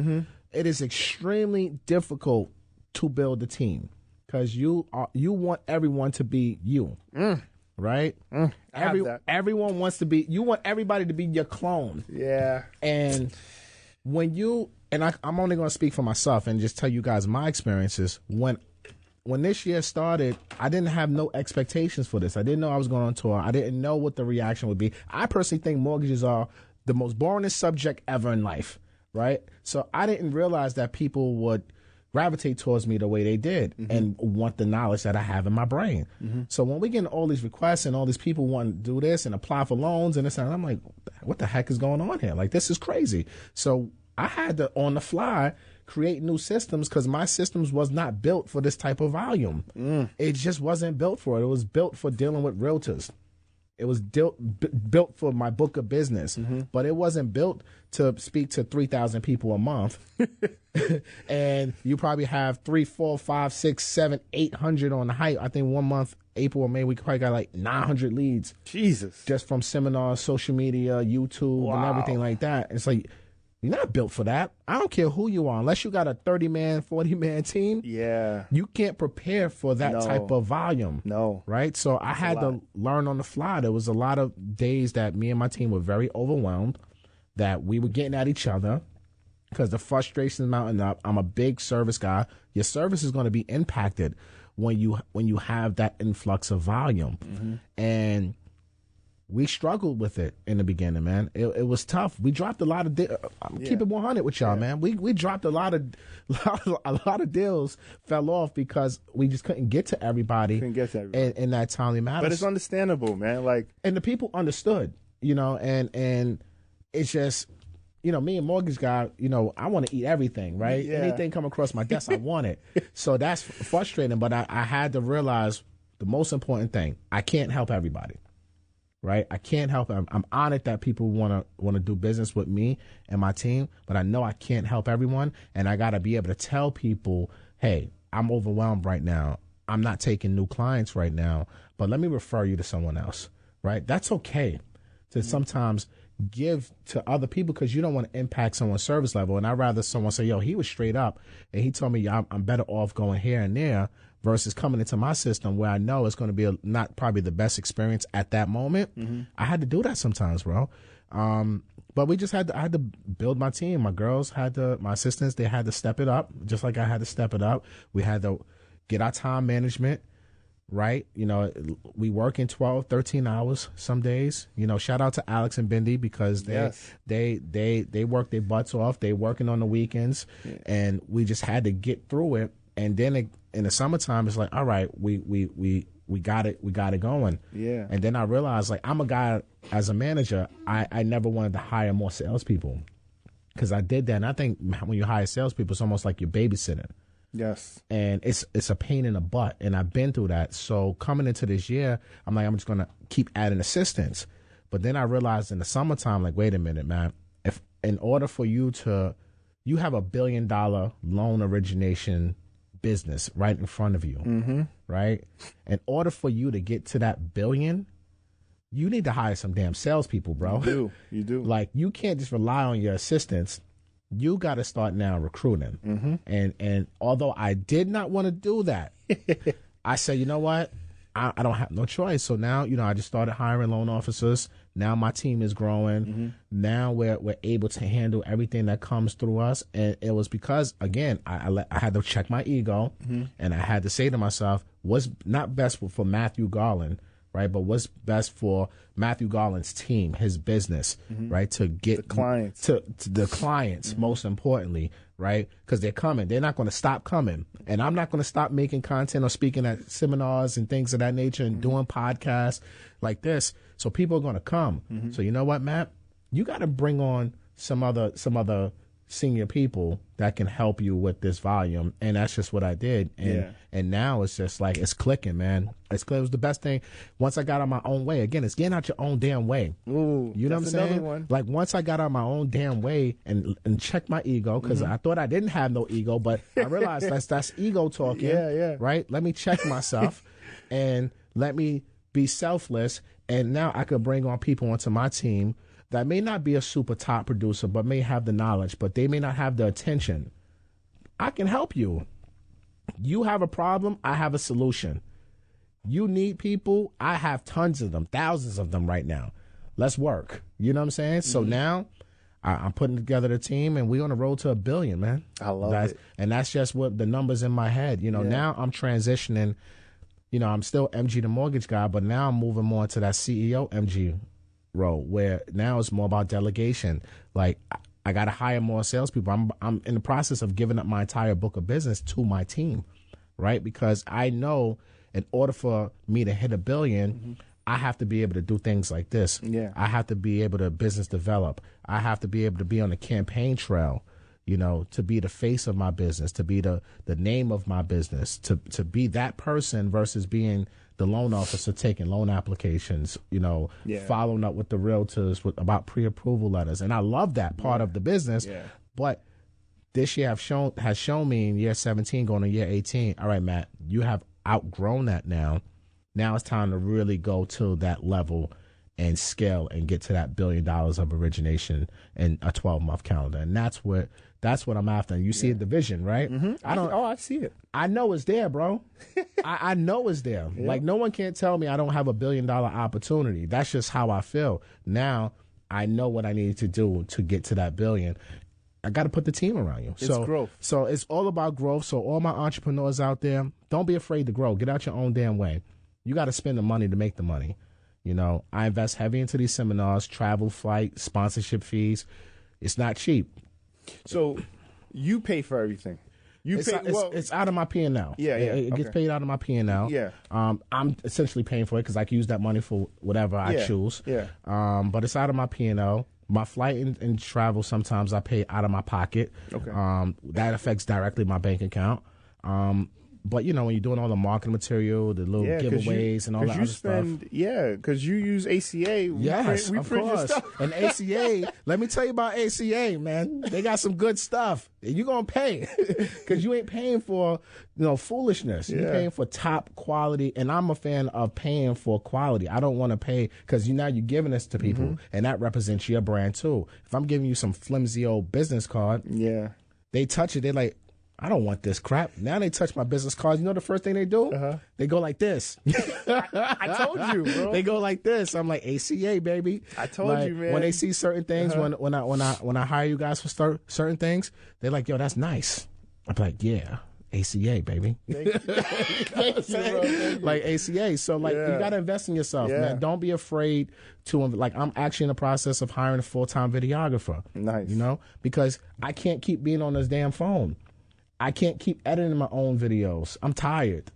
It is extremely difficult to build a team, because you want everyone to be you. Right? Everyone wants to be, you want everybody to be your clone. Yeah. And when I'm only going to speak for myself and just tell you guys my experiences. When this year started, I didn't have no expectations for this. I didn't know I was going on tour. I didn't know what the reaction would be. I personally think mortgages are the most boringest subject ever in life, right? So I didn't realize that people would gravitate towards me the way they did and want the knowledge that I have in my brain. So when we get all these requests and all these people want to do this and apply for loans and this, and I'm like, what the heck is going on here? Like, this is crazy. So I had to, on the fly, create new systems, because my systems was not built for this type of volume. It just wasn't built for it. It was built for dealing with realtors. It was built for my book of business, but it wasn't built to speak to 3,000 people a month. And you probably have 3, 4, 5, 6, 7, 800 on the height. I think one month, April or May, we probably got like 900 leads. Jesus. Just from seminars, social media, YouTube, and everything like that. It's like, You're not built for that. I don't care who you are. Unless you got a 30-man, 40-man team, Yeah. you can't prepare for that type of volume. No. Right? So I had to learn on the fly. There was a lot of days that me and my team were very overwhelmed, that we were getting at each other because the frustration is mounting up. I'm a big service guy. Your service is going to be impacted when you have that influx of volume. Mm-hmm. And we struggled with it in the beginning, man. It was tough. We dropped a lot of keep it 100 with y'all, man. We dropped a lot of deals fell off because we just couldn't get to everybody. In that timely manner. But it's understandable, man. Like, and the people understood, and it's just, me and mortgage guy, I want to eat everything, right? Yeah. Anything come across my desk, I want it. So that's frustrating. But I had to realize the most important thing: I can't help everybody. Right, I can't help it. I'm honored that people want to do business with me and my team, but I know I can't help everyone, and I got to be able to tell people, hey, I'm overwhelmed right now. I'm not taking new clients right now, but let me refer you to someone else. Right, that's okay to sometimes give to other people because you don't want to impact someone's service level. And I'd rather someone say, yo, he was straight up and he told me I'm better off going here and there versus coming into my system where I know it's going to be not probably the best experience at that moment. Mm-hmm. I had to do that sometimes, bro. But we just I had to build my team. My girls my assistants, they had to step it up just like I had to step it up. We had to get our time management right. We work in 12, 13 hours some days. Shout out to Alex and Bindi because they work their butts off. They working on the weekends and we just had to get through it. And then in the summertime, it's like, all right, we got it going. Yeah. And then I realized, like, I'm a guy as a manager, I never wanted to hire more salespeople because I did that. And I think when you hire salespeople, it's almost like you're babysitting. Yes. And it's a pain in the butt. And I've been through that. So coming into this year, I'm like, I'm just going to keep adding assistants. But then I realized in the summertime, like, wait a minute, man, if in order for you have $1 billion loan origination business right in front of you, mm-hmm. right? In order for you to get to that $1 billion, you need to hire some damn salespeople, bro. You do. Like, you can't just rely on your assistants. You got to start now recruiting. Mm-hmm. And although I did not want to do that, I said, you know what? I don't have no choice. So now, I just started hiring loan officers. Now my team is growing. Mm-hmm. Now we're able to handle everything that comes through us. And it was because, again, I had to check my ego, mm-hmm. and I had to say to myself, what's not best for Matthew Garland, right? But what's best for Matthew Garland's team, his business, mm-hmm. right? To get the clients. To the clients, mm-hmm. most importantly, right? Because they're coming. They're not going to stop coming. And I'm not going to stop making content or speaking at seminars and things of that nature and mm-hmm. doing podcasts like this. So people are going to come. Mm-hmm. So you know what, Matt? You got to bring on some other senior people that can help you with this volume. And that's just what I did. And now it's just like, it's clicking, man. It was the best thing. Once I got on my own way, again, it's getting out your own damn way. Ooh, you know what I'm saying? One. Like, once I got on my own damn way and checked my ego, because mm-hmm. I thought I didn't have no ego, but I realized that's ego talking. Yeah. Right? Let me check myself and let me be selfless. And now I could bring on people onto my team that may not be a super top producer, but may have the knowledge, but they may not have the attention. I can help you. You have a problem, I have a solution. You need people, I have tons of them, thousands of them right now. Let's work. You know what I'm saying? Mm-hmm. So now I'm putting together the team, and we're on the road to $1 billion, man. I love it. And that's just what the numbers in my head. Now I'm transitioning. I'm still MG the mortgage guy, but now I'm moving more into that CEO MG role, where now it's more about delegation. Like, I got to hire more salespeople. I'm in the process of giving up my entire book of business to my team, right? Because I know in order for me to hit $1 billion, mm-hmm. I have to be able to do things like this. Yeah. I have to be able to business develop. I have to be able to be on the campaign trail, to be the face of my business, to be the name of my business, to be that person versus being the loan officer taking loan applications, following up with the realtors about pre-approval letters. And I love that part of the business. Yeah. But this year has shown me in year 17 going to year 18, all right, Matt, you have outgrown that now. Now it's time to really go to that level and scale and get to that $1 billion of origination in a 12-month calendar. And that's what I'm after. You see the vision, right? I see it. I know it's there, bro. I know it's there. Yeah. Like, no one can't tell me I don't have $1 billion opportunity. That's just how I feel. Now, I know what I need to do to get to that billion. I got to put the team around you. It's growth. So it's all about growth. So all my entrepreneurs out there, don't be afraid to grow. Get out your own damn way. You got to spend the money to make the money. You know, I invest heavy into these seminars, travel, flight, sponsorship fees. It's not cheap. So you pay for everything. It's out of my P&L. Yeah. It gets paid out of my P&L. Yeah. I'm essentially paying for it because I can use that money for whatever I choose. Yeah. But it's out of my P&L. My flight and travel, sometimes I pay out of my pocket. Okay. That affects directly my bank account. But, you know, when you're doing all the marketing material, the little giveaways and all that other stuff. Yeah, because you use ACA. Yes, we of print your course. stuff. And ACA, let me tell you about ACA, man. They got some good stuff. You're going to pay because you ain't paying for, foolishness. You're paying for top quality. And I'm a fan of paying for quality. I don't want to pay because now you're giving this to people and that represents your brand too. If I'm giving you some flimsy old business card, they touch it. They're like, I don't want this crap. Now they touch my business cards. You know the first thing they do? They go like this. I told you, bro. They go like this. I'm like, ACA, baby. I told you, man. When they see certain things, when I hire you guys for certain things, they're like, yo, that's nice. I'm like, yeah, ACA, baby. Thank you, bro. Like ACA. So like, you got to invest in yourself, man. Don't be afraid to, like, I'm actually in the process of hiring a full-time videographer. Nice. Because I can't keep being on this damn phone. I can't keep editing my own videos. I'm tired.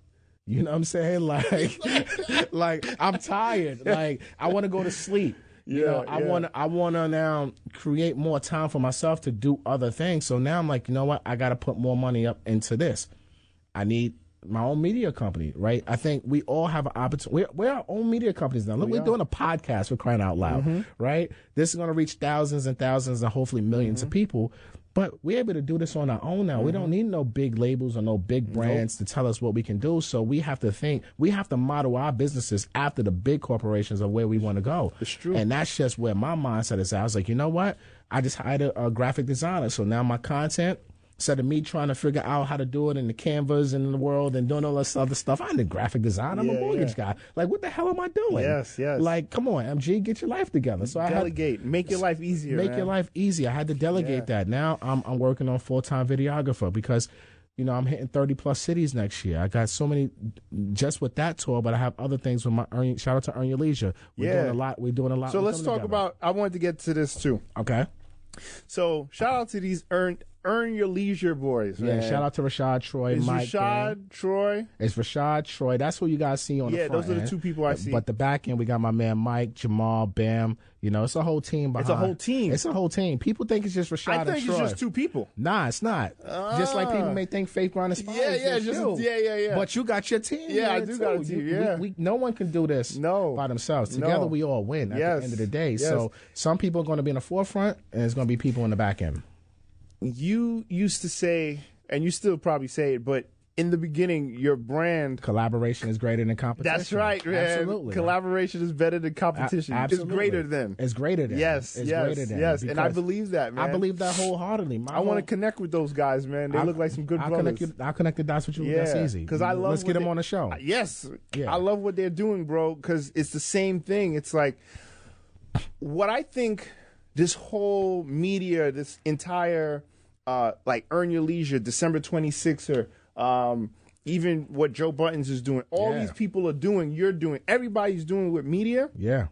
You know what I'm saying? Like I'm tired. Like I want to go to sleep. I want to now create more time for myself to do other things. So now I'm like, you know what? I got to put more money up into this. I need my own media company, right? I think we all have an opportunity. We're our own media companies now. Look, we're doing a podcast. We're crying out loud, right? This is going to reach thousands and thousands and hopefully millions of people. But we're able to do this on our own now. We don't need no big labels or no big brands to tell us what we can do. So we have to model our businesses after the big corporations of where we want to go. It's true. And that's just where my mindset is at. I was like, you know what? I just hired a graphic designer. So now my content, instead of me trying to figure out how to do it in the Canvas and in the world and doing all this other stuff, I'm the graphic designer. I'm a mortgage guy. Like, what the hell am I doing? Yes. Like, come on, MG, get your life together. So delegate. Make your life easier. Make your life easier. I had to delegate that. Now I'm working on full-time videographer because, I'm hitting 30+ cities next year. I got so many just with that tour, but I have other things with my shout out to Earn Your Leisure. We're doing a lot. So let's talk about, I wanted to get to this too. Okay. So shout out to these Earn Your Leisure boys, man. Yeah, shout out to Rashad Troy, It's Mike. Rashad Troy. It's Rashad Troy. That's who you guys see on the front those are the end. two people I see. But the back end, we got my man Mike, Jamal, Bam. It's a whole team behind. It's a whole team. It's a whole team. People think it's just Rashad I think and Troy. it's just two people. Nah, it's not. Just like people may think Faith Grind Inspires. Yeah. But you got your team. Yeah, I do got a team. Yeah. No one can do this by themselves. Together we all win at the end of the day. Yes. So some people are going to be in the forefront, and there's going to be people in the back end. You used to say, and you still probably say it, but in the beginning, your brand... Collaboration is greater than competition. That's right, man. Absolutely. Collaboration is better than competition. Absolutely. It's greater than. It's greater than. Yes, it's greater than. Yes, and I believe that, man. I believe that wholeheartedly. I want to connect with those guys, man. They look like some good brothers. I'll connect the dots with you. That's easy. Because I love... Let's get them on the show. Yes. Yeah. I love what they're doing, bro, because it's the same thing. It's like, what I think this whole media, this entire... like Earn Your Leisure, December 26th, even what Joe Buttons is doing. All these people are doing, you're doing. Everybody's doing with media. Yeah.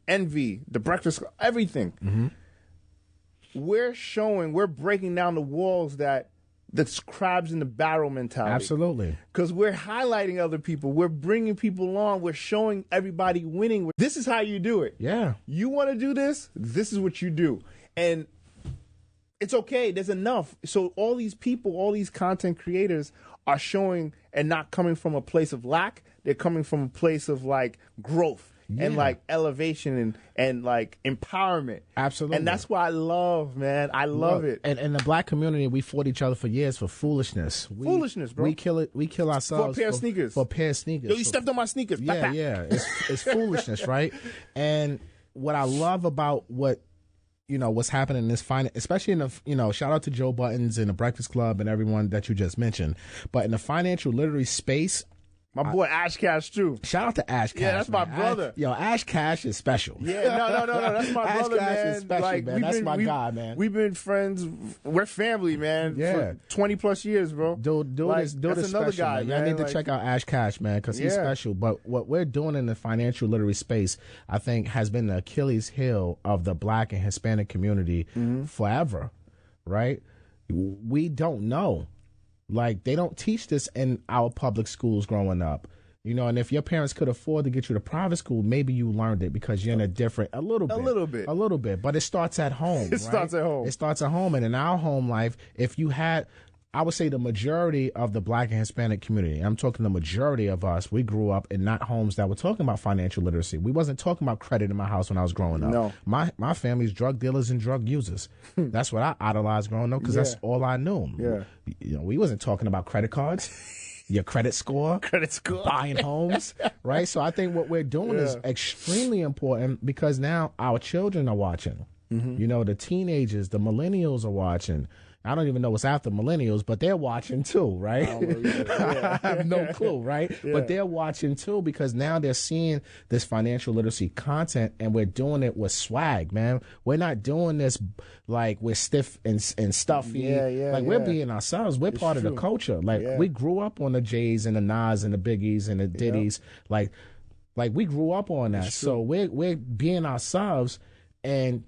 Envy, The Breakfast Club, everything. We're breaking down the walls that's crabs in the barrel mentality. Absolutely. Because we're highlighting other people. We're bringing people on. We're showing everybody winning. This is how you do it. Yeah. You want to do this? This is what you do. And it's okay. There's enough. So all these people, all these content creators are showing and not coming from a place of lack. They're coming from a place of like growth. and like elevation and like empowerment. Absolutely. And that's what I love, man. I love it. And in the black community, we fought each other for years for foolishness. Foolishness, bro. We kill ourselves for a pair of sneakers. For a pair of sneakers. Yo, you stepped on my sneakers. Yeah, yeah. It's foolishness, right? And what I love about what's happening in this especially in the, shout out to Joe Buttons and the Breakfast Club and everyone that you just mentioned. But in the financial literacy space, my boy Ash Cash too. Shout out to Ash Cash. Yeah, that's my brother. Ash Cash is special. Yeah, no, that's my Ash brother, Cash man. is special, man. That's my guy, man. We've been friends. We're family, man. Yeah, for 20 plus years, bro. Dude that's this another special, guy, man. I need to check out Ash Cash, man, because he's special. But what we're doing in the financial literacy space, I think, has been the Achilles heel of the Black and Hispanic community forever, right? We don't know. Like, they don't teach this in our public schools growing up. And if your parents could afford to get you to private school, maybe you learned it because you're in a little bit. But it starts at home. It starts at home. And in our home life, if you had, I would say the majority of the Black and Hispanic community, I'm talking the majority of us, we grew up in not homes that were talking about financial literacy. We wasn't talking about credit in my house when I was growing up. No. My family's drug dealers and drug users. That's what I idolized growing up because that's all I knew. Yeah. We wasn't talking about credit cards. Your credit score, buying homes, right? So I think what we're doing is extremely important because now our children are watching. The teenagers, the millennials are watching. I don't even know what's after millennials, but they're watching too, right? I have no clue, right? Yeah. But they're watching too because now they're seeing this financial literacy content and we're doing it with swag, man. We're not doing this like we're stiff and stuffy. We're being ourselves. We're part of the culture. Like we grew up on the J's and the Nas and the Biggies and the Diddies. Like we grew up on that. So we're being ourselves and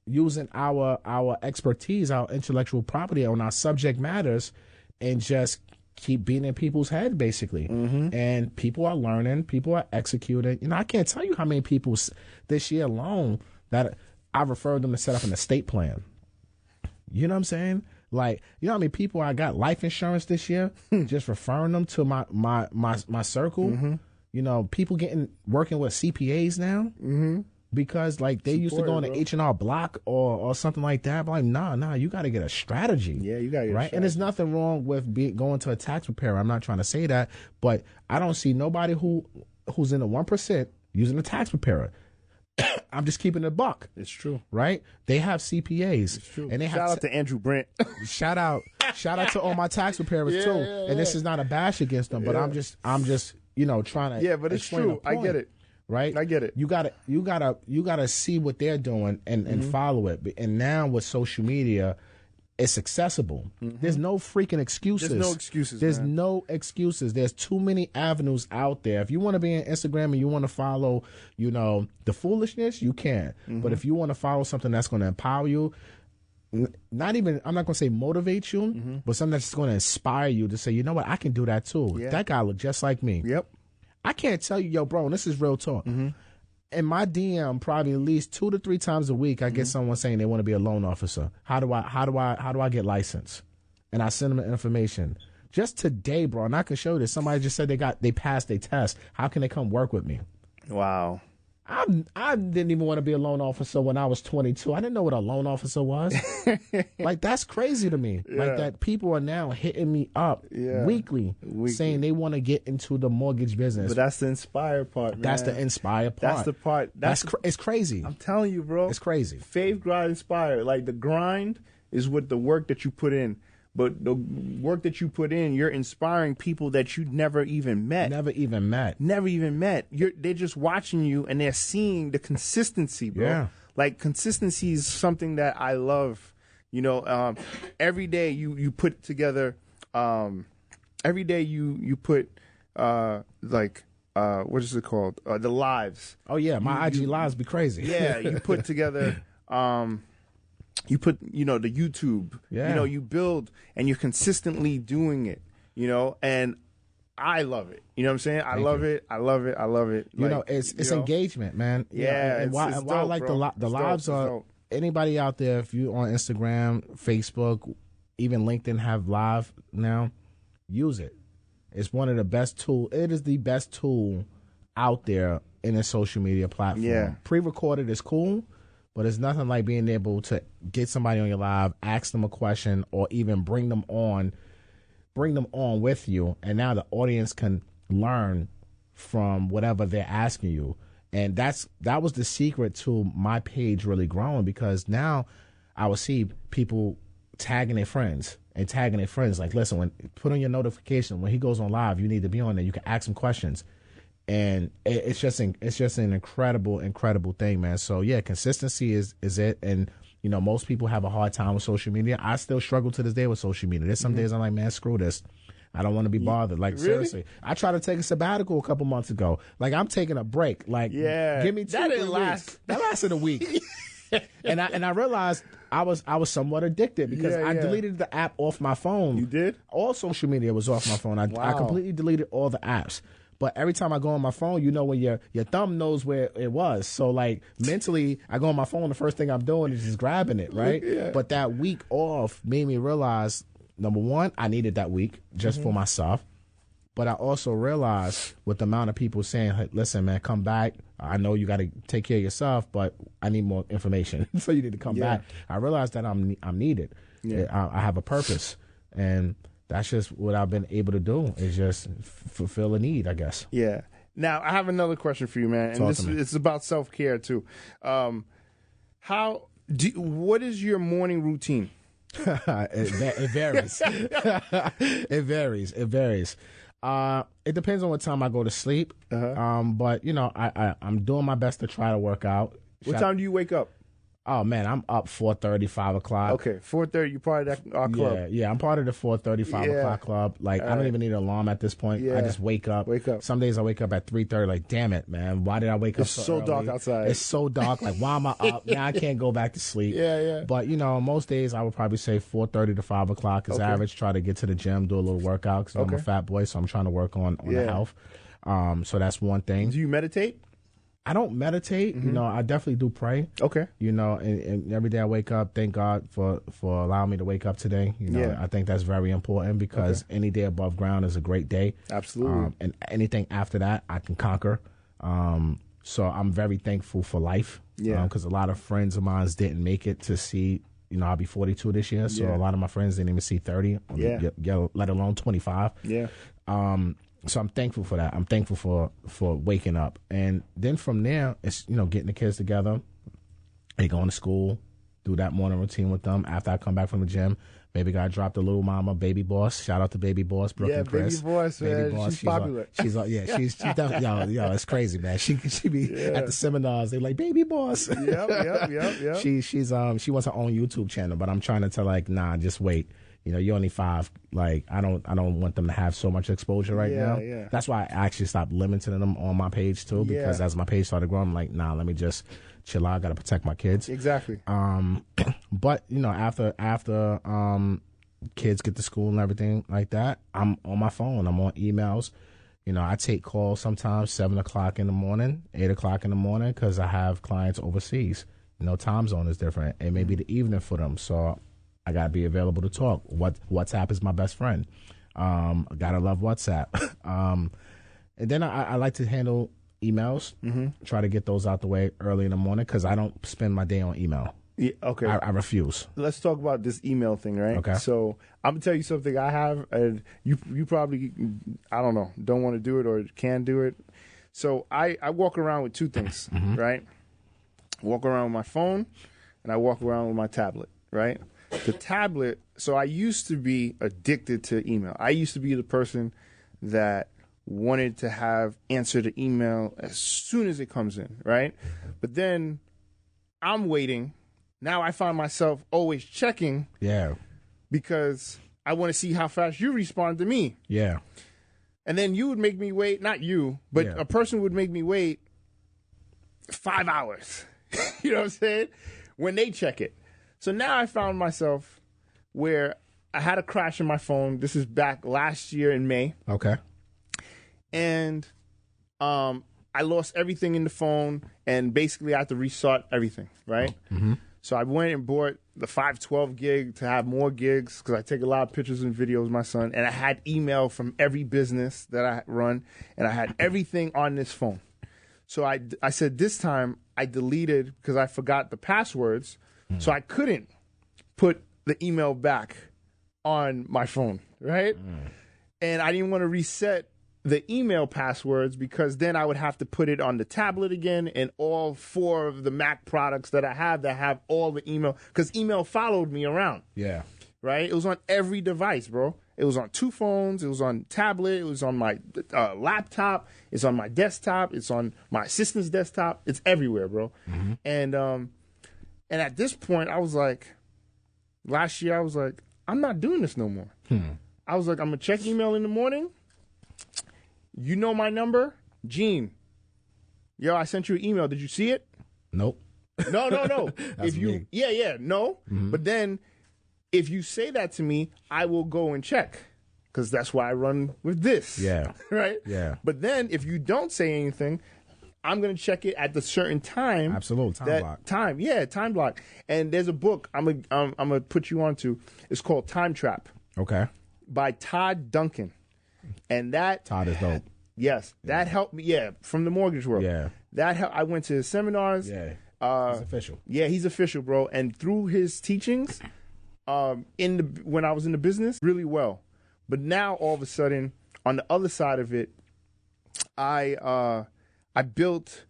using our expertise, our intellectual property on our subject matters and just keep being in people's head, basically. And people are learning, people are executing. I can't tell you how many people this year alone that I referred them to set up an estate plan. You know what I'm saying? Like, how many people I got life insurance this year, just referring them to my circle. People working with CPAs now. Because like they used to go on the H&R Block or something like that. But like, nah, you got to get a strategy. Yeah, you got to get a strategy. And there's nothing wrong with going to a tax preparer. I'm not trying to say that, but I don't see nobody who's in the 1% using a tax preparer. I'm just keeping it a buck. It's true, right? They have CPAs, it's true. And they shout out to Andrew Brent. shout out to all my tax preparers too. And this is not a bash against them, but I'm just trying to. Yeah, but it's true. I get it. Right? I get it. You gotta see what they're doing and follow it. And now with social media, it's accessible. There's no freaking excuses. There's no excuses. There's no excuses. There's too many avenues out there. If you want to be on Instagram and you want to follow, the foolishness, you can. But if you want to follow something that's going to empower you, I'm not going to say motivate you, but something that's going to inspire you to say, you know what, I can do that too. Yeah. That guy look just like me. Yep. I can't tell you, yo, bro, and this is real talk. In my DM, probably at least 2 to 3 times a week, I get someone saying they want to be a loan officer. How do I get licensed? And I send them the information. Just today, bro, and I can show you this. Somebody just said they passed their test. How can they come work with me? Wow. I didn't even want to be a loan officer when I was 22. I didn't know what a loan officer was. Like, that's crazy to me. Yeah. Like, that people are now hitting me up weekly saying they want to get into the mortgage business. But that's the inspire part, man. That's the inspire part. That's the part. It's crazy. I'm telling you, bro. It's crazy. Faith, grind, inspire. Like, the grind is with the work that you put in. But the work that you put in, you're inspiring people that you never even met. They're just watching you and they're seeing the consistency, bro. Yeah. Like, consistency is something that I love. Every day you put together, every day you put, what is it called? The lives. Oh, yeah. My IG lives be crazy. Yeah. You put together, you put, the YouTube, you build and you're consistently doing it, and I love it. You know what I'm saying? I love it. It's engagement, man. Yeah. And why I like dope. The lives are, anybody out there, if you on Instagram, Facebook, even LinkedIn have live now, use it. It's one of the best tools. It is the best tool out there any social media platform. Yeah. Pre-recorded is cool, but it's nothing like being able to get somebody on your live, ask them a question, or even bring them on with you, and now the audience can learn from whatever they're asking you. And that was the secret to my page really growing, because now I would see people tagging their friends. Like, listen, put on your notification when he goes on live, you need to be on there. You can ask him questions. And it's just an incredible thing, man. So yeah, consistency is it. And you know, most people have a hard time with social media. I still struggle to this day with social media. There's some days I'm like, man, screw this. I don't want to be bothered. Like, really? Seriously. I tried to take a sabbatical a couple months ago. Like, I'm taking a break. Like, give me 2 that didn't weeks. last. That lasted a week. and I realized I was somewhat addicted because I deleted the app off my phone. You did? All social media was off my phone. I completely deleted all the apps. But every time I go on my phone, you know, when your thumb knows where it was. So, like, mentally, I go on my phone, the first thing I'm doing is just grabbing it, right? Yeah. But that week off made me realize, number one, I needed that week just for myself. But I also realized with the amount of people saying, hey, listen, man, come back. I know you got to take care of yourself, but I need more information. So you need to come back. I realized that I'm needed. Yeah. I have a purpose. And that's just what I've been able to do, is just fulfill a need, I guess. Yeah. Now, I have another question for you, man. And it's about self-care, too. What is your morning routine? It varies. It varies. It depends on what time I go to sleep. But, you know, I'm doing my best to try to work out. What time do you wake up? Oh, man, I'm up 4:30, 5 o'clock. Okay, 4:30, you're part of that club. Yeah, I'm part of the 4:30, 5 o'clock club. Like, I don't even need an alarm at this point. I just wake up. Some days I wake up at 3:30, like, damn it, man. Why did I wake up so early? Dark outside. It's so dark. Like, why am I up? Now I can't go back to sleep. But, you know, most days I would probably say 4:30 to 5 o'clock is average. Try to get to the gym, do a little workout, because I'm a fat boy, so I'm trying to work on the health. So that's one thing. Do you meditate? I don't meditate. You know, I definitely do pray. Okay. You know, and every day I wake up, thank God for allowing me to wake up today. You know, I think that's very important, because any day above ground is a great day. Absolutely. And anything after that, I can conquer. So I'm very thankful for life. Yeah. Because a lot of friends of mine didn't make it to see, you know, I'll be 42 this year. So a lot of my friends didn't even see 30, let alone 25. Yeah. So I'm thankful for that. I'm thankful for waking up. And then from there, it's, you know, getting the kids together. They going to school, do that morning routine with them. After I come back from the gym, baby got dropped a little mama, baby boss. Shout out to baby boss, Brooke and Chris. Baby boss, man. She's popular. She's it's crazy, man. She be at the seminars. They like, baby boss. Yep. She wants her own YouTube channel, but I'm trying to tell, like, nah, just wait. You know, you're only 5. Like, I don't want them to have so much exposure right now. Yeah. That's why I actually stopped limiting them on my page too, because as my page started growing, I'm like, nah, let me just chill out. I gotta protect my kids. Exactly. But you know, after kids get to school and everything like that, I'm on my phone. I'm on emails. You know, I take calls sometimes 7 o'clock in the morning, 8 o'clock in the morning, because I have clients overseas. You know, time zone is different. It may be the evening for them, so I gotta be available to talk. WhatsApp is my best friend. I gotta love WhatsApp. And then I like to handle emails. Try to get those out the way early in the morning, because I don't spend my day on email. Yeah, okay. I refuse. Let's talk about this email thing, right? Okay. So I'm gonna tell you something I have, and you probably, I don't know, don't want to do it or can do it. So I walk around with 2 things, right? I walk around with my phone, and I walk around with my tablet, right? The tablet, so I used to be addicted to email. I used to be the person that wanted to answer the email as soon as it comes in, right? But then I'm waiting. Now I find myself always checking. Yeah. Because I want to see how fast you respond to me. Yeah. And then you would make me wait, not you, but a person would make me wait 5 hours. You know what I'm saying? When they check it. So now I found myself where I had a crash in my phone. This is back last year in May. Okay. And I lost everything in the phone, and basically I had to restart everything, right? So I went and bought the 512 gig to have more gigs, because I take a lot of pictures and videos of my son, and I had email from every business that I run, and I had everything on this phone. So I said this time I deleted because I forgot the passwords, so I couldn't put the email back on my phone, right? And I didn't want to reset the email passwords because then I would have to put it on the tablet again, and all 4 of the Mac products that I have that have all the email, because email followed me around. Yeah. Right? It was on every device, bro. It was on 2 phones. It was on tablet. It was on my laptop. It's on my desktop. It's on my assistant's desktop. It's everywhere, bro. And at this point, I was like, last year, I was like, I'm not doing this no more. I was like, I'm going to check email in the morning. You know my number? Gene. Yo, I sent you an email. Did you see it? Nope. No. That's if you, me. no. But then if you say that to me, I will go and check because that's why I run with this. Yeah. Right? Yeah. But then if you don't say anything, I'm going to check it at the certain time. Absolute time block. Time block. And there's a book I'm gonna put you onto. It's called Time Trap Okay. by Todd Duncan. And that Todd is dope. Yes, that helped me. Yeah, from the mortgage world. Yeah. That helped. I went to his seminars. Yeah. It's official. Yeah, he's official, bro. And through his teachings, when I was in the business, really well. But now all of a sudden, on the other side of it, I built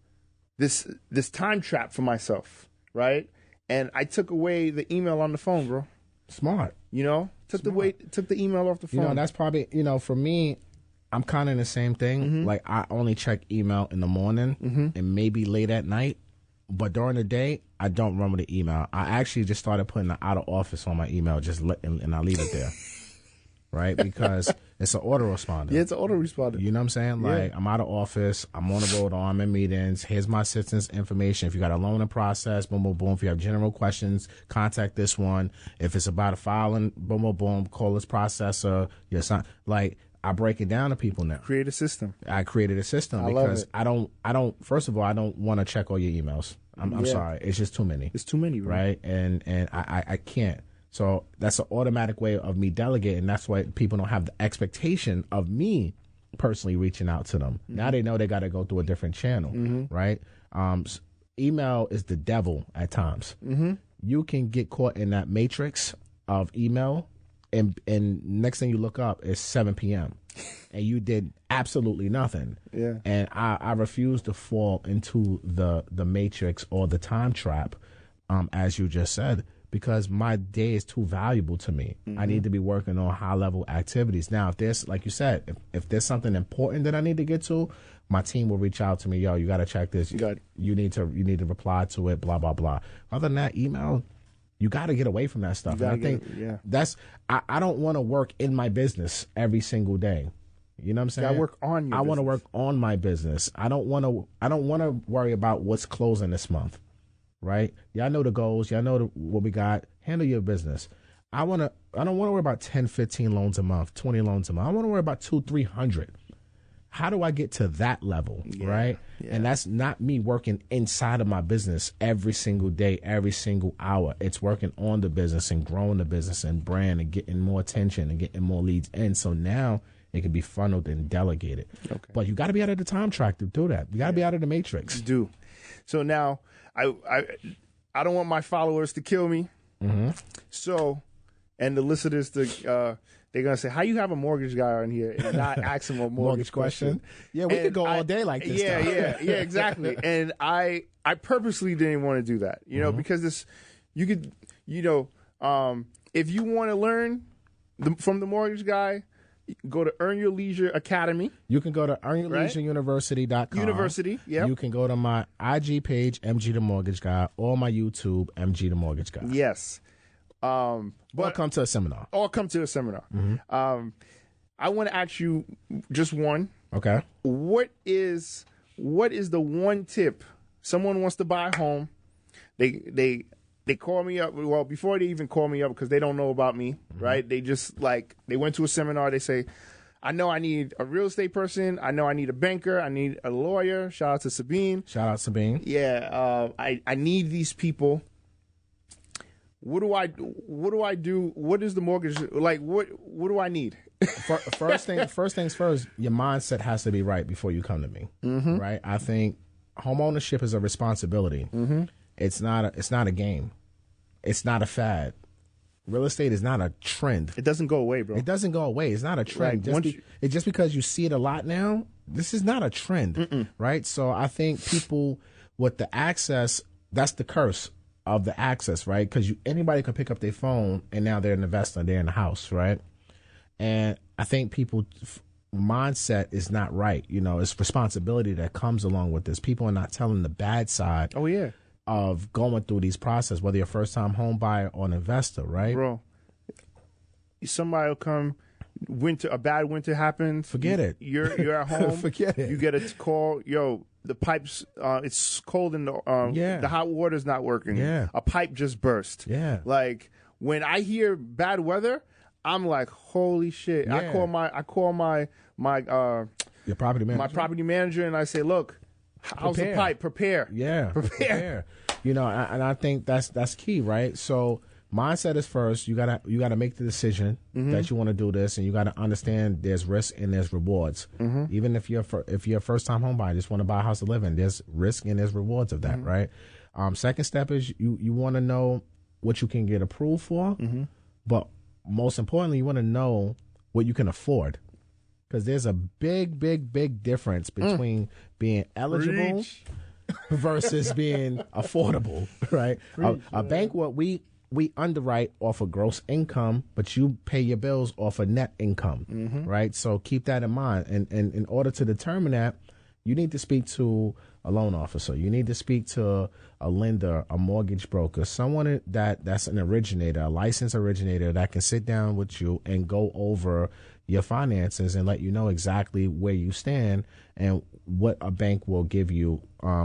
this time trap for myself, right? And I took away the email on the phone, bro. Smart. You know, took the email off the phone. You know, that's probably, for me, I'm kind of in the same thing. Like, I only check email in the morning and maybe late at night. But during the day, I don't run with the email. I actually just started putting the out of office on my email, and I leave it there. Right? Because it's an autoresponder. Yeah, it's an autoresponder. You know what I'm saying? Like, Yeah. I'm out of office. I'm on the road, or I'm in meetings. Here's my assistant's information. If you got a loan in process, boom, boom, boom. If you have general questions, contact this one. If it's about a filing, boom, boom, boom, call this processor. Your son. Like, I break it down to people now. Create a system. I created a system I love because it. I don't, first of all, I don't want to check all your emails. I'm sorry. It's just too many. It's too many, bro. Right? And I can't. So that's an automatic way of me delegating. That's why people don't have the expectation of me personally reaching out to them. Now they know they got to go through a different channel, right? Email is the devil at times. You can get caught in that matrix of email, and next thing you look up is 7 p.m. and you did absolutely nothing. Yeah. And I refuse to fall into the matrix or the time trap, as you just said, because my day is too valuable to me. I need to be working on high level activities. Now, if there's, like you said, if there's something important that I need to get to, my team will reach out to me. Yo, you got to check this. You need to reply to it. Blah blah blah. Other than that, email. You got to get away from that stuff. And I think that's. I don't want to work in my business every single day. You know what I'm saying? I work on your I want to work on my business. I don't want to worry about what's closing this month. Right? Y'all know the goals. Y'all know what we got. Handle your business. I don't want to worry about 10, 15 loans a month, 20 loans a month. I want to worry about 200, 300. How do I get to that level? Right? Yeah. And that's not me working inside of my business every single day, every single hour. It's working on the business and growing the business and brand and getting more attention and getting more leads in. So now it can be funneled and delegated. Okay. But you got to be out of the time track to do that. You got to be out of the matrix. You do. So now I don't want my followers to kill me. So, and the listeners to they're gonna say, "How you have a mortgage guy on here and not ask him a mortgage question?" Yeah, we could go all day like this. Yeah, exactly. And I purposely didn't want to do that, because this, you could, if you want to learn from the mortgage guy, go to Earn Your Leisure Academy. You can go to earnyourleisureuniversity.com. University, yeah. You can go to my IG page, MG the Mortgage Guy, or my YouTube, MG the Mortgage Guy. Yes. Or come to a seminar. I want to ask you just one. Okay. What is the one tip? Someone wants to buy a home. They call me up. Well, before they even call me up, because they don't know about me, right? They just they went to a seminar. They say, I know I need a real estate person. I know I need a banker. I need a lawyer. Shout out to Sabine. Yeah. I need these people. What do I do? What is the mortgage like? What do I need? First things first. Your mindset has to be right before you come to me, right? I think home ownership is a responsibility. Mm-hmm. It's not a game. It's not a fad. Real estate is not a trend. It doesn't go away, bro. It doesn't go away. It's not a trend. It's just because you see it a lot now, this is not a trend, right? So I think people with the access, that's the curse of the access, right? Because anybody can pick up their phone and now they're an investor, they're in the house, right? And I think people mindset is not right. You know, it's responsibility that comes along with this. People are not telling the bad side. Oh, yeah. Of going through these processes, whether you're a first-time home buyer or an investor, right? Bro, somebody will come, a bad winter happens. Forget it. You're at home. Forget it. You get a call, yo, the pipes, it's cold in the hot water's not working. Yeah. A pipe just burst. Yeah. Like, when I hear bad weather, I'm like, holy shit. Yeah. I call my Your property manager. my property manager and I say, look, how's the pipe? Prepare. Yeah, prepare. You know, and I think that's key, right? So mindset is first. You gotta make the decision that you want to do this, and you gotta understand there's risk and there's rewards. Even if you're a first time home buyer, just want to buy a house to live in, there's risk and there's rewards of that, right? Second step is you want to know what you can get approved for, but most importantly, you want to know what you can afford. Because there's a big difference between being eligible versus being affordable, right? A bank, what we underwrite off of gross income, but you pay your bills off of net income, right? So keep that in mind. And in order to determine that, you need to speak to a loan officer. You need to speak to a lender, a mortgage broker, someone that's an originator, a licensed originator that can sit down with you and go over your finances and let you know exactly where you stand and what a bank will give you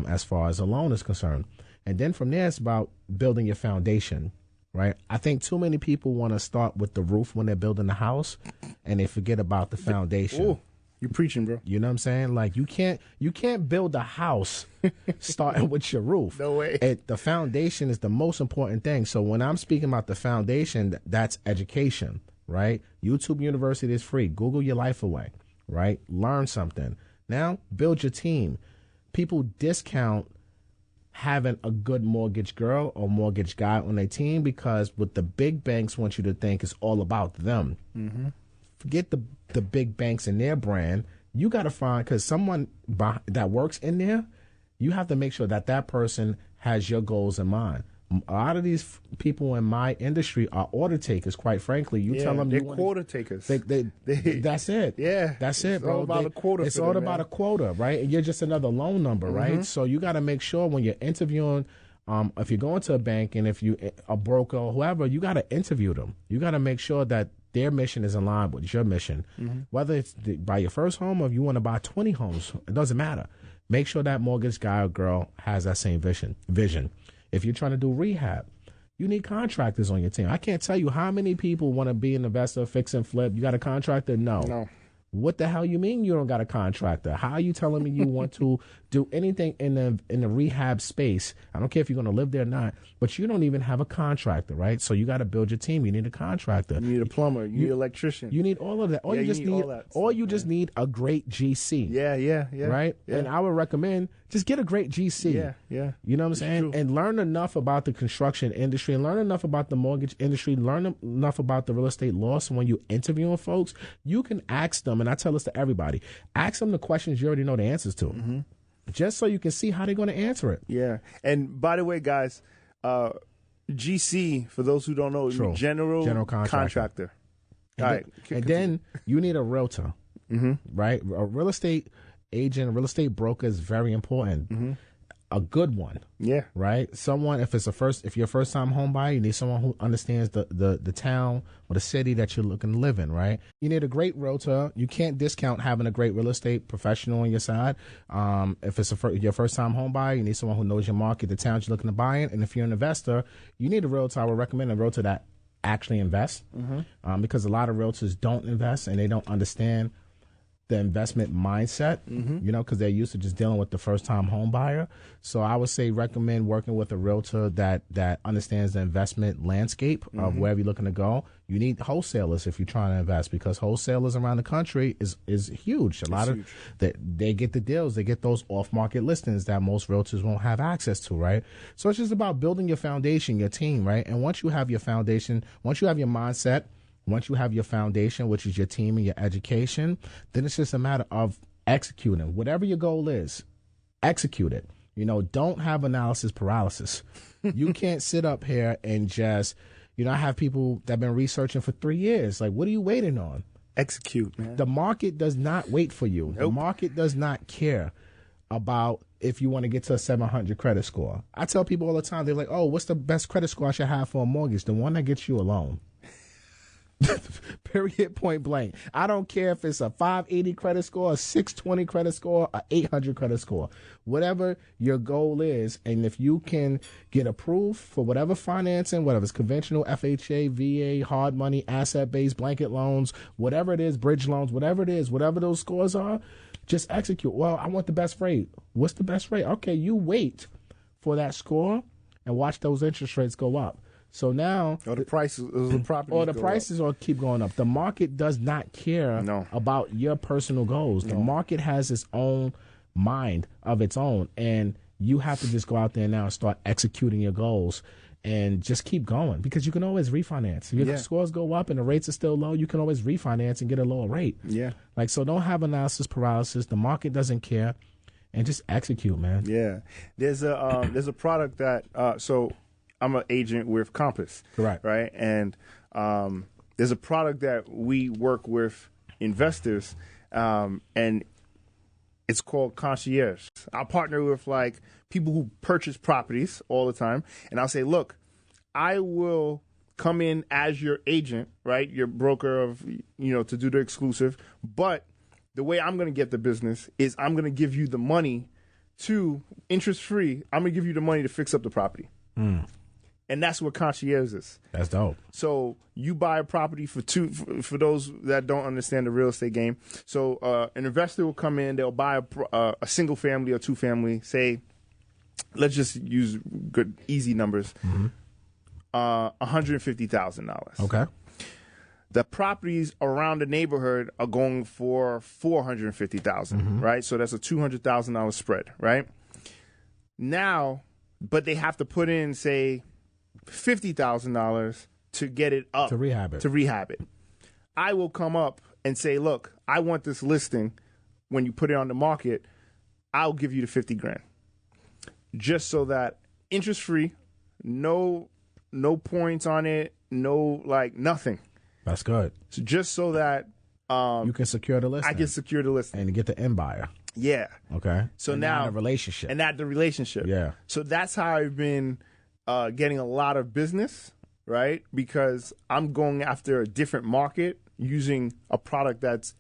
as far as a loan is concerned. And then from there, it's about building your foundation, right? I think too many people want to start with the roof when they're building the house and they forget about the foundation. Ooh, you're preaching, bro. You know what I'm saying? Like you can't build a house starting with your roof. No way. The foundation is the most important thing. So when I'm speaking about the foundation, that's education. Right? YouTube University is free. Google your life away, right? Learn something. Now, build your team. People discount having a good mortgage girl or mortgage guy on their team because what the big banks want you to think is all about them. Forget the big banks and their brand. You got to find, because someone that works in there, you have to make sure that person has your goals in mind. A lot of these people in my industry are order takers, quite frankly. You tell them they're quota takers. That's it. Yeah. That's it, bro. All about a quota. It's all about a quota, right? And you're just another loan number, right? So you got to make sure when you're interviewing, if you're going to a bank and if you a broker or whoever, you got to interview them. You got to make sure that their mission is in line with your mission. Whether it's buy your first home or if you want to buy 20 homes, it doesn't matter. Make sure that mortgage guy or girl has that same vision. If you're trying to do rehab, you need contractors on your team. I can't tell you how many people want to be an investor, fix and flip. You got a contractor? No. What the hell you mean you don't got a contractor? How are you telling me you want to do anything in the rehab space? I don't care if you're going to live there or not, but you don't even have a contractor, right? So you got to build your team. You need a contractor. You need a plumber. You need an electrician. You need all of that. You just need a great GC. Yeah. Right? Yeah. And I would recommend just get a great GC. Yeah. You know what I'm saying? And learn enough about the construction industry and learn enough about the mortgage industry, learn enough about the real estate law. So when you're interviewing folks, you can ask them, and I tell this to everybody, ask them the questions you already know the answers to. Just so you can see how they're going to answer it. Yeah. And by the way, guys, GC, for those who don't know, general contractor. All right. And then you need a realtor, right? A real estate agent, a real estate broker is very important. A good one. Yeah. Right? Someone, if you're a first time home buyer, you need someone who understands the town or the city that you're looking to live in, right? You need a great realtor. You can't discount having a great real estate professional on your side. If it's your first time home buyer, you need someone who knows your market, the town you're looking to buy in. And if you're an investor, you need a realtor. I would recommend a realtor that actually invests, because a lot of realtors don't invest and they don't understand the investment mindset, you know, because they're used to just dealing with the first-time home buyer. So I would say recommend working with a realtor that understands the investment landscape of wherever you're looking to go. You need wholesalers if you're trying to invest, because wholesalers around the country is huge. A lot of they get the deals, they get those off-market listings that most realtors won't have access to, right? So it's just about building your foundation, your team, right? And once you have your foundation, once you have your mindset, once you have your foundation, which is your team and your education, then it's just a matter of executing. Whatever your goal is, execute it. You know, don't have analysis paralysis. You can't sit up here and just, you know, I have people that have been researching for 3 years. Like, what are you waiting on? Execute, man. The market does not wait for you. Nope. The market does not care about if you want to get to a 700 credit score. I tell people all the time, they're like, oh, what's the best credit score I should have for a mortgage? The one that gets you a loan. Period, point blank. I don't care if it's a 580 credit score, a 620 credit score, a 800 credit score. Whatever your goal is, and if you can get approved for whatever financing, whatever it's conventional, FHA, VA, hard money, asset-based, blanket loans, whatever it is, bridge loans, whatever it is, whatever those scores are, just execute. Well, I want the best rate. What's the best rate? Okay, you wait for that score and watch those interest rates go up. So now, Or the prices of the property, or the prices will keep going up. The market does not care about your personal goals. The market has its own mind of its own, and you have to just go out there now and start executing your goals and just keep going, because you can always refinance. If your scores go up and the rates are still low, you can always refinance and get a lower rate. Yeah. Like, so don't have analysis paralysis. The market doesn't care, and just execute, man. Yeah. There's a product that so I'm an agent with Compass. Correct. Right? And there's a product that we work with investors, and it's called Concierge. I'll partner with like people who purchase properties all the time, and I'll say, look, I will come in as your agent, right? Your broker of, you know, to do the exclusive. But the way I'm going to get the business is I'm going to give you the money to interest free. I'm going to give you the money to fix up the property. And that's what Concierge is. That's dope. So you buy a property for for those that don't understand the real estate game. So an investor will come in, they'll buy a single family or two family, say, let's just use good, easy numbers, $150,000. Okay. The properties around the neighborhood are going for $450,000, right? So that's a $200,000 spread, right? Now, but they have to put in, say, $50,000 to get it up. To rehab it. I will come up and say, look, I want this listing. When you put it on the market, I'll give you the 50 grand. Just so that interest free, no points on it, no, like, nothing. That's good. So just so that you can secure the listing. I can secure the listing. And get the end buyer. Yeah. Okay. So and now the relationship. And that the relationship. Yeah. So that's how I've been getting a lot of business, right? Because I'm going after a different market using a product that's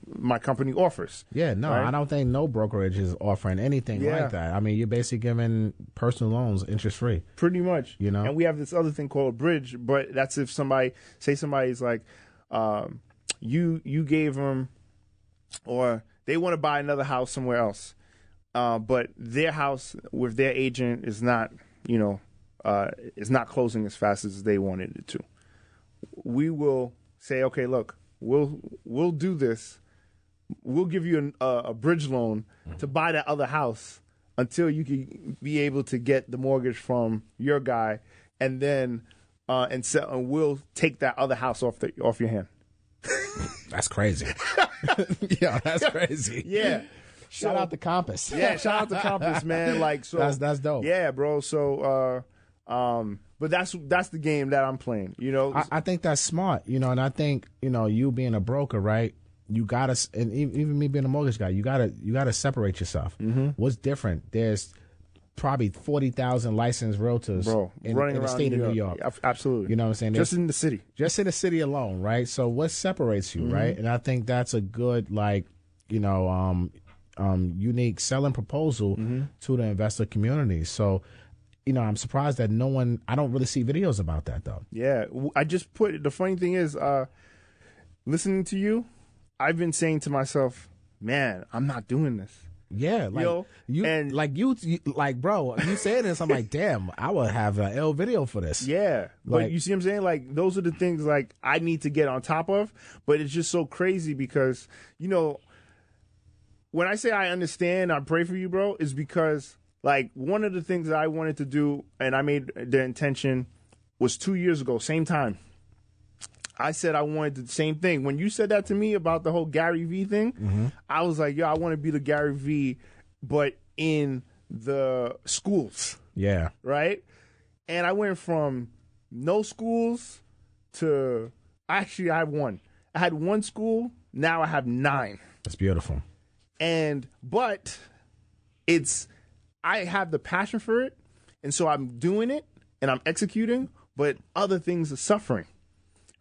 my company offers. Yeah, no, right? I don't think no brokerage is offering anything like that. I mean, you're basically giving personal loans interest free. Pretty much. You know? And we have this other thing called a bridge, but that's if somebody's like, you gave them, or they want to buy another house somewhere else, but their house with their agent is not, is not closing as fast as they wanted it to. We will say, okay, look, we'll do this. We'll give you a bridge loan to buy that other house until you can be able to get the mortgage from your guy, and then and we'll take that other house off your hand. That's crazy. Yeah, that's crazy. Yeah. Shout out to Compass. Yeah, shout out to Compass, man. Like, so that's dope. Yeah, bro. So but that's the game that I'm playing, I think that's smart, and I think, you being a broker, right? You gotta, and even me being a mortgage guy, you gotta separate yourself. What's different? There's probably 40,000 licensed realtors in the state of New York. Absolutely. You know what I'm saying? Just in the city. Just in the city alone, right? So what separates you, right? And I think that's a good, unique selling proposal to the investor community. So, I'm surprised that I don't really see videos about that, though. Yeah. I just the funny thing is, listening to you, I've been saying to myself, man, I'm not doing this. Yeah, like like bro, you saying this, I'm like, damn, I would have an L video for this. Yeah, Like- but you see what I'm saying? Like, those are the things like I need to get on top of. But it's just so crazy because, you know, when I say I understand, I pray for you, bro, is because like one of the things that I wanted to do, and I made the intention, was 2 years ago, same time. I said I wanted the same thing. When you said that to me about the whole Gary Vee thing, I was like, yo, I want to be the Gary Vee, but in the schools, Yeah. right? And I went from no schools to, actually, I have one. I had one school, now I have 9. That's beautiful. But I have the passion for it, and so I'm doing it, and I'm executing, but other things are suffering.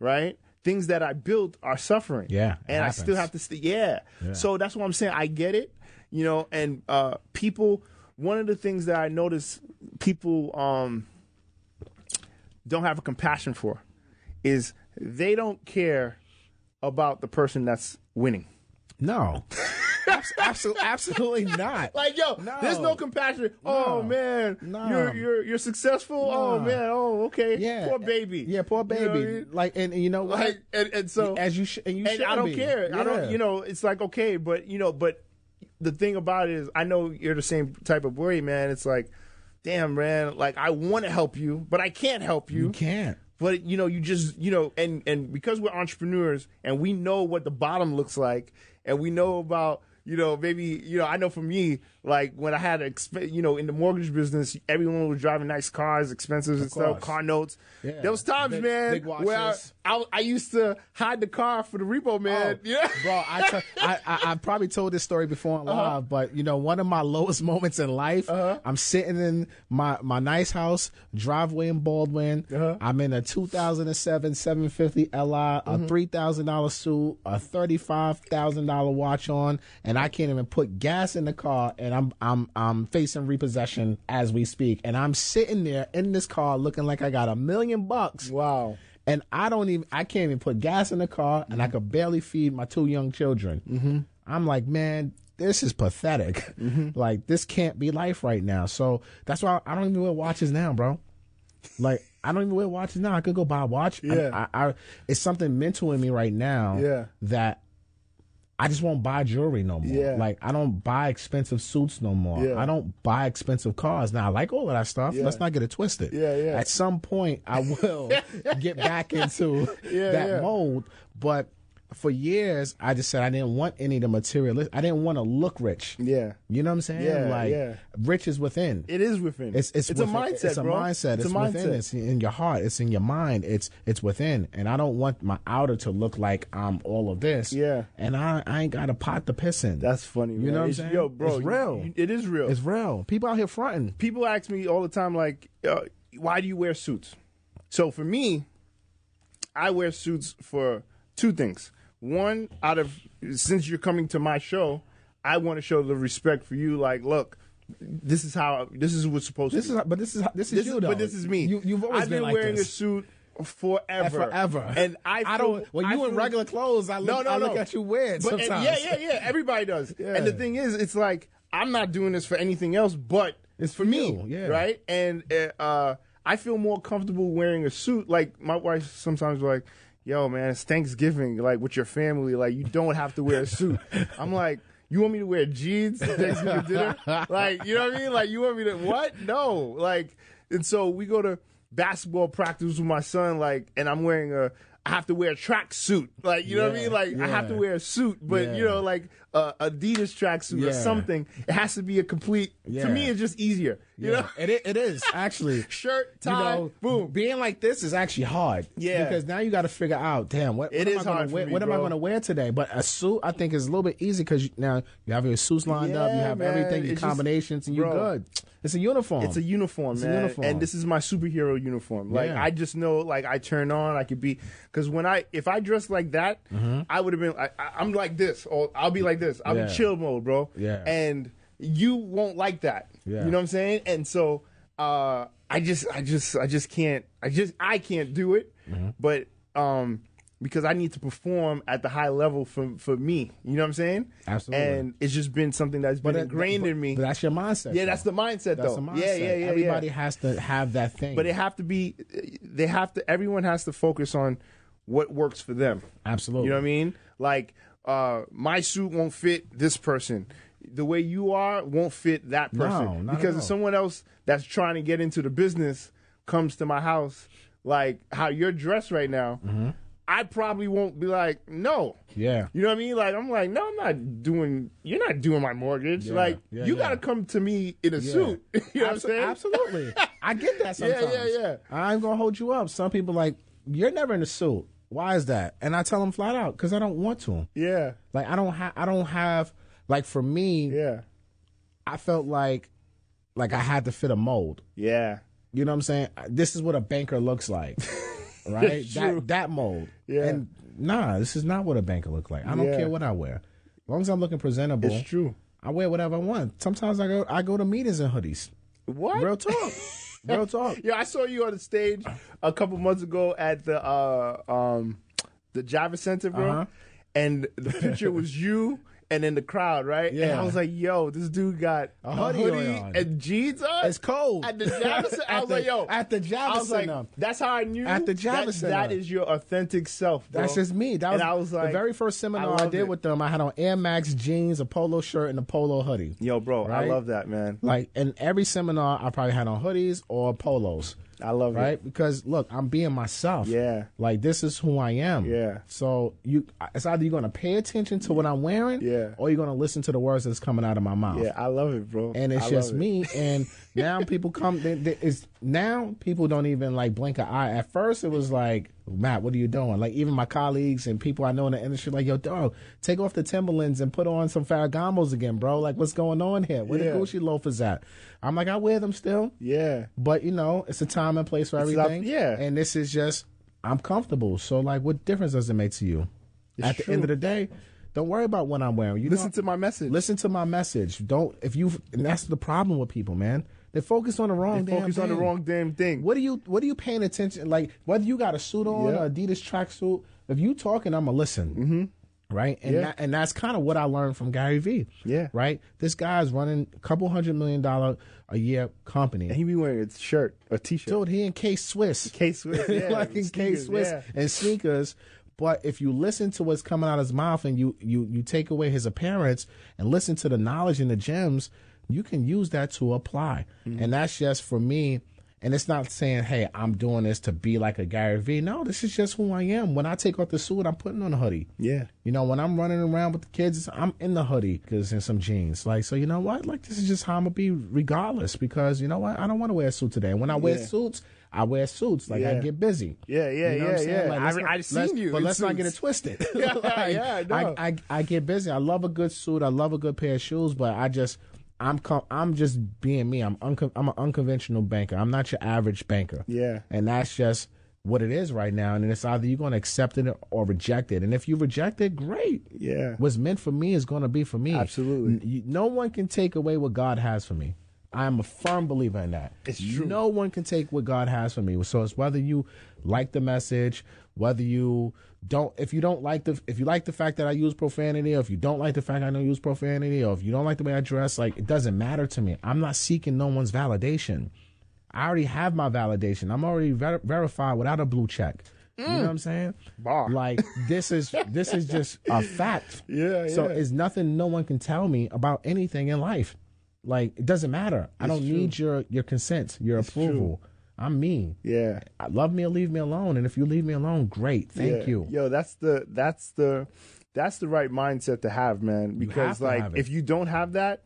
Right? Things that I built are suffering. Yeah, it And happens. I still have to yeah. So that's what I'm saying. I get it, you know, and people, one of the things that I notice people don't have a compassion for is they don't care about the person that's winning. No. Absolutely not. Like, yo, there's no compassion. Oh man, you're successful. Oh man, oh okay. Yeah. Poor baby. Yeah, poor baby. You know what I mean? Like, and you know what? Like, and so as you and should I don't be. care. I don't. Yeah. You know, it's like okay, but you know, but the thing about it is, I know you're the same type of boy, man. It's like, damn, man. Like, I want to help you, but I can't help you. You can't. But you know, you just and because we're entrepreneurs and we know what the bottom looks like, and we know about. You know, maybe, you know, I know for me, like when I had, in the mortgage business, everyone was driving nice cars, expensive and stuff, car notes. Yeah. There was times, man, big where watches. I used to hide the car for the repo, man. Yeah. Bro, I probably told this story before on live, but you know, one of my lowest moments in life, I'm sitting in my nice house, driveway in Baldwin. I'm in a 2007 750 Li, a $3,000 suit, a $35,000 watch on, and I can't even put gas in the car, and I'm facing repossession as we speak, and I'm sitting there in this car looking like I got $1 million. Wow. And I can't even put gas in the car, and I could barely feed my 2 young children. I'm like, man, this is pathetic. Like, this can't be life right now. So that's why I don't even wear watches now, bro. Like, I don't even wear watches now. I could go buy a watch. Yeah. I it's something mental in me right now that I just won't buy jewelry no more. Yeah. Like, I don't buy expensive suits no more. Yeah. I don't buy expensive cars. Now, I like all of that stuff. Yeah. Let's not get it twisted. Yeah, yeah. At some point, I will get back into that mode. But for years, I just said I didn't want any of the material. I didn't want to look rich. Yeah. You know what I'm saying? Yeah, like, yeah. rich is within. It is within. It's a within. mindset, It's a bro. mindset. It's a within. mindset. It's in your heart. It's in your mind. It's within. And I don't want my outer to look like I'm all of this. Yeah. And I ain't got a pot to piss in. That's funny, man. You know what I'm It's- saying? Yo, bro. It's real. It is real. It's real. People out here fronting. People ask me all the time, like, why do you wear suits? So for me, I wear suits for 2 things. One, since you're coming to my show, I want to show the respect for you. Like, look, this is what's supposed to be. This is you though. But this is me. You've always I've been like wearing this. a suit forever. And I don't. When you in regular clothes, I look at you weird But sometimes. yeah. Everybody does. Yeah. And the thing is, it's like I'm not doing this for anything else, but It's for me, you, yeah. right? And I feel more comfortable wearing a suit. Like my wife sometimes is like, "Yo, man, it's Thanksgiving, like with your family, like you don't have to wear a suit." I'm like, "You want me to wear jeans to Thanksgiving dinner? Like, you know what I mean? Like, you want me to what? No, like." And so we go to basketball practice with my son, like, and I'm wearing I have to wear a track suit, like, you know what I mean? Like, I have to wear a suit, but you know, like Adidas tracksuit or something. It has to be a complete. To me, it's just easier. You know, it is actually shirt, tie, boom. Being like this is actually hard. Yeah. Because now you got to figure out, damn, what It am is I gonna hard for wear? me, What am I bro. going to wear today? But a suit, I think, is a little bit easy because now you have your suits lined up, you Yeah, have man. everything, your It's just- combinations, and you're bro. good. It's a uniform. It's a uniform, It's a man. uniform. And this is my superhero uniform. Like, Yeah. I just know, like, I turn on, I could be, because if I dress like that, I would have been, I'm like this, or I'll be like this. I'll Yeah. be chill mode, bro. Yeah. And you won't like that. Yeah. You know what I'm saying? And so, I can't do it. But, because I need to perform at the high level for me. You know what I'm saying? Absolutely. And it's just been something that's been ingrained in me. But that's your mindset. Yeah, though. that's the mindset, That's though. the mindset. Yeah. Everybody has to have that thing. But everyone has to focus on what works for them. Absolutely. You know what I mean? Like, my suit won't fit this person. The way you are won't fit that person. No, not because at if all. someone else that's trying to get into the business comes to my house, like how you're dressed right now, I probably won't be like, no. Yeah. You know what I mean? Like, I'm like, no, you're not doing my mortgage. Yeah, Like, yeah, you yeah. got to come to me in a suit. You know what I'm saying? Absolutely. I get that sometimes. Yeah. I ain't going to hold you up. Some people like, you're never in a suit. Why is that? And I tell them flat out, because I don't want to. Yeah. Like, I don't have, like, for me, Yeah. I felt like I had to fit a mold. Yeah. You know what I'm saying? This is what a banker looks like, right? True. that mold. Yeah. And nah, this is not what a banker looks like. I don't Yeah. care what I wear, as long as I'm looking presentable. It's true. I wear whatever I want. Sometimes I go to meetings in hoodies. What? Real talk. Real talk. Yeah, I saw you on the stage a couple months ago at the Java Center, bro. Uh-huh. And the picture was you and then the crowd, right? And Yeah. I was like, yo, this dude got a hoodie hoodie on. and jeans on. It's cold. At the Java Center. I was like, yo. At the Java I was like, Center. that's how I knew. At the Java that, Center. That is your authentic self, bro. That's just me. That was, and I was like, the very first seminar I love did it. with them. I had on Air Max jeans, a polo shirt, and a polo hoodie. Yo, bro, Right? I love that, man. Like, in every seminar, I probably had on hoodies or polos. I love Right? it. Because, look, I'm being myself. Yeah. Like, this is who I am. Yeah. So, it's either you're going to pay attention to what I'm wearing, Yeah. or you're going to listen to the words that's coming out of my mouth. Yeah, I love it, bro. And it's I just love it. me. And now people come. Now people don't even like blink an eye. At first, it was like, Matt, what are you doing? Like, even my colleagues and people I know in the industry, like, yo, dog, take off the Timberlands and put on some Ferragamos again, bro. Like, what's going on here? Where Yeah. the Gucci loafers at? I'm like, I wear them still, Yeah. but it's a time and place for It's everything. yeah. And this is just, I'm comfortable. So, like, what difference does it make to you? At the end of the day, don't worry about what I'm wearing. Listen to my message. Listen to my message. And that's the problem with people, man. They focus on the wrong damn Focus thing. on the wrong damn thing. What are you paying attention? Like, whether you got a suit on, Yeah. or Adidas tracksuit, if you talking, I'm gonna listen. Mm-hmm. Right? And Yeah. and that's kind of what I learned from Gary Vee. Yeah. Right? This guy's running a couple $100 million a year company. And he be wearing a shirt, a t-shirt. Dude, he in K-Swiss. K-Swiss, yeah. like in Sneakers, K-Swiss yeah. and sneakers. But if you listen to what's coming out of his mouth and you take away his appearance and listen to the knowledge and the gems, you can use that to apply. Mm-hmm. And that's just for me. And it's not saying, hey, I'm doing this to be like a Gary Vee. No, this is just who I am. When I take off the suit, I'm putting on a hoodie. Yeah. When I'm running around with the kids, I'm in the hoodie and some jeans. Like, so you know what? Like, this is just how I'm going to be regardless, because you know what? I don't want to wear a suit today. When I wear Yeah. suits, I wear suits. Like, I Yeah. get busy. Yeah, You know what I'm saying? Like, let's not- I've seen you. But in let's not get it suits. twisted. Yeah, Like, yeah, I know. I get busy. I love a good suit. I love a good pair of shoes, but I'm just being me. I'm an unconventional banker. I'm not your average banker. Yeah. And that's just what it is right now. And it's either you're going to accept it or reject it. And if you reject it, great. Yeah. What's meant for me is going to be for me. Absolutely. No one can take away what God has for me. I am a firm believer in that. It's true. No one can take what God has for me. So it's whether you like the message, whether you don't. If you like the fact that I use profanity, or if you don't like the fact I don't use profanity, or if you don't like the way I dress, like, it doesn't matter to me. I'm not seeking no one's validation. I already have my validation. I'm already verified without a blue check. You know what I'm saying? Bar. Like, this is just a fact. Yeah, So yeah. it's nothing no one can tell me about anything in life. Like, it doesn't matter. I don't need your consent, your approval. I'm me. Yeah. Love me or leave me alone. And if you leave me alone, great. Thank Yeah. you. Yo, that's the right mindset to have, man. Because have to like, have it. if you don't have that,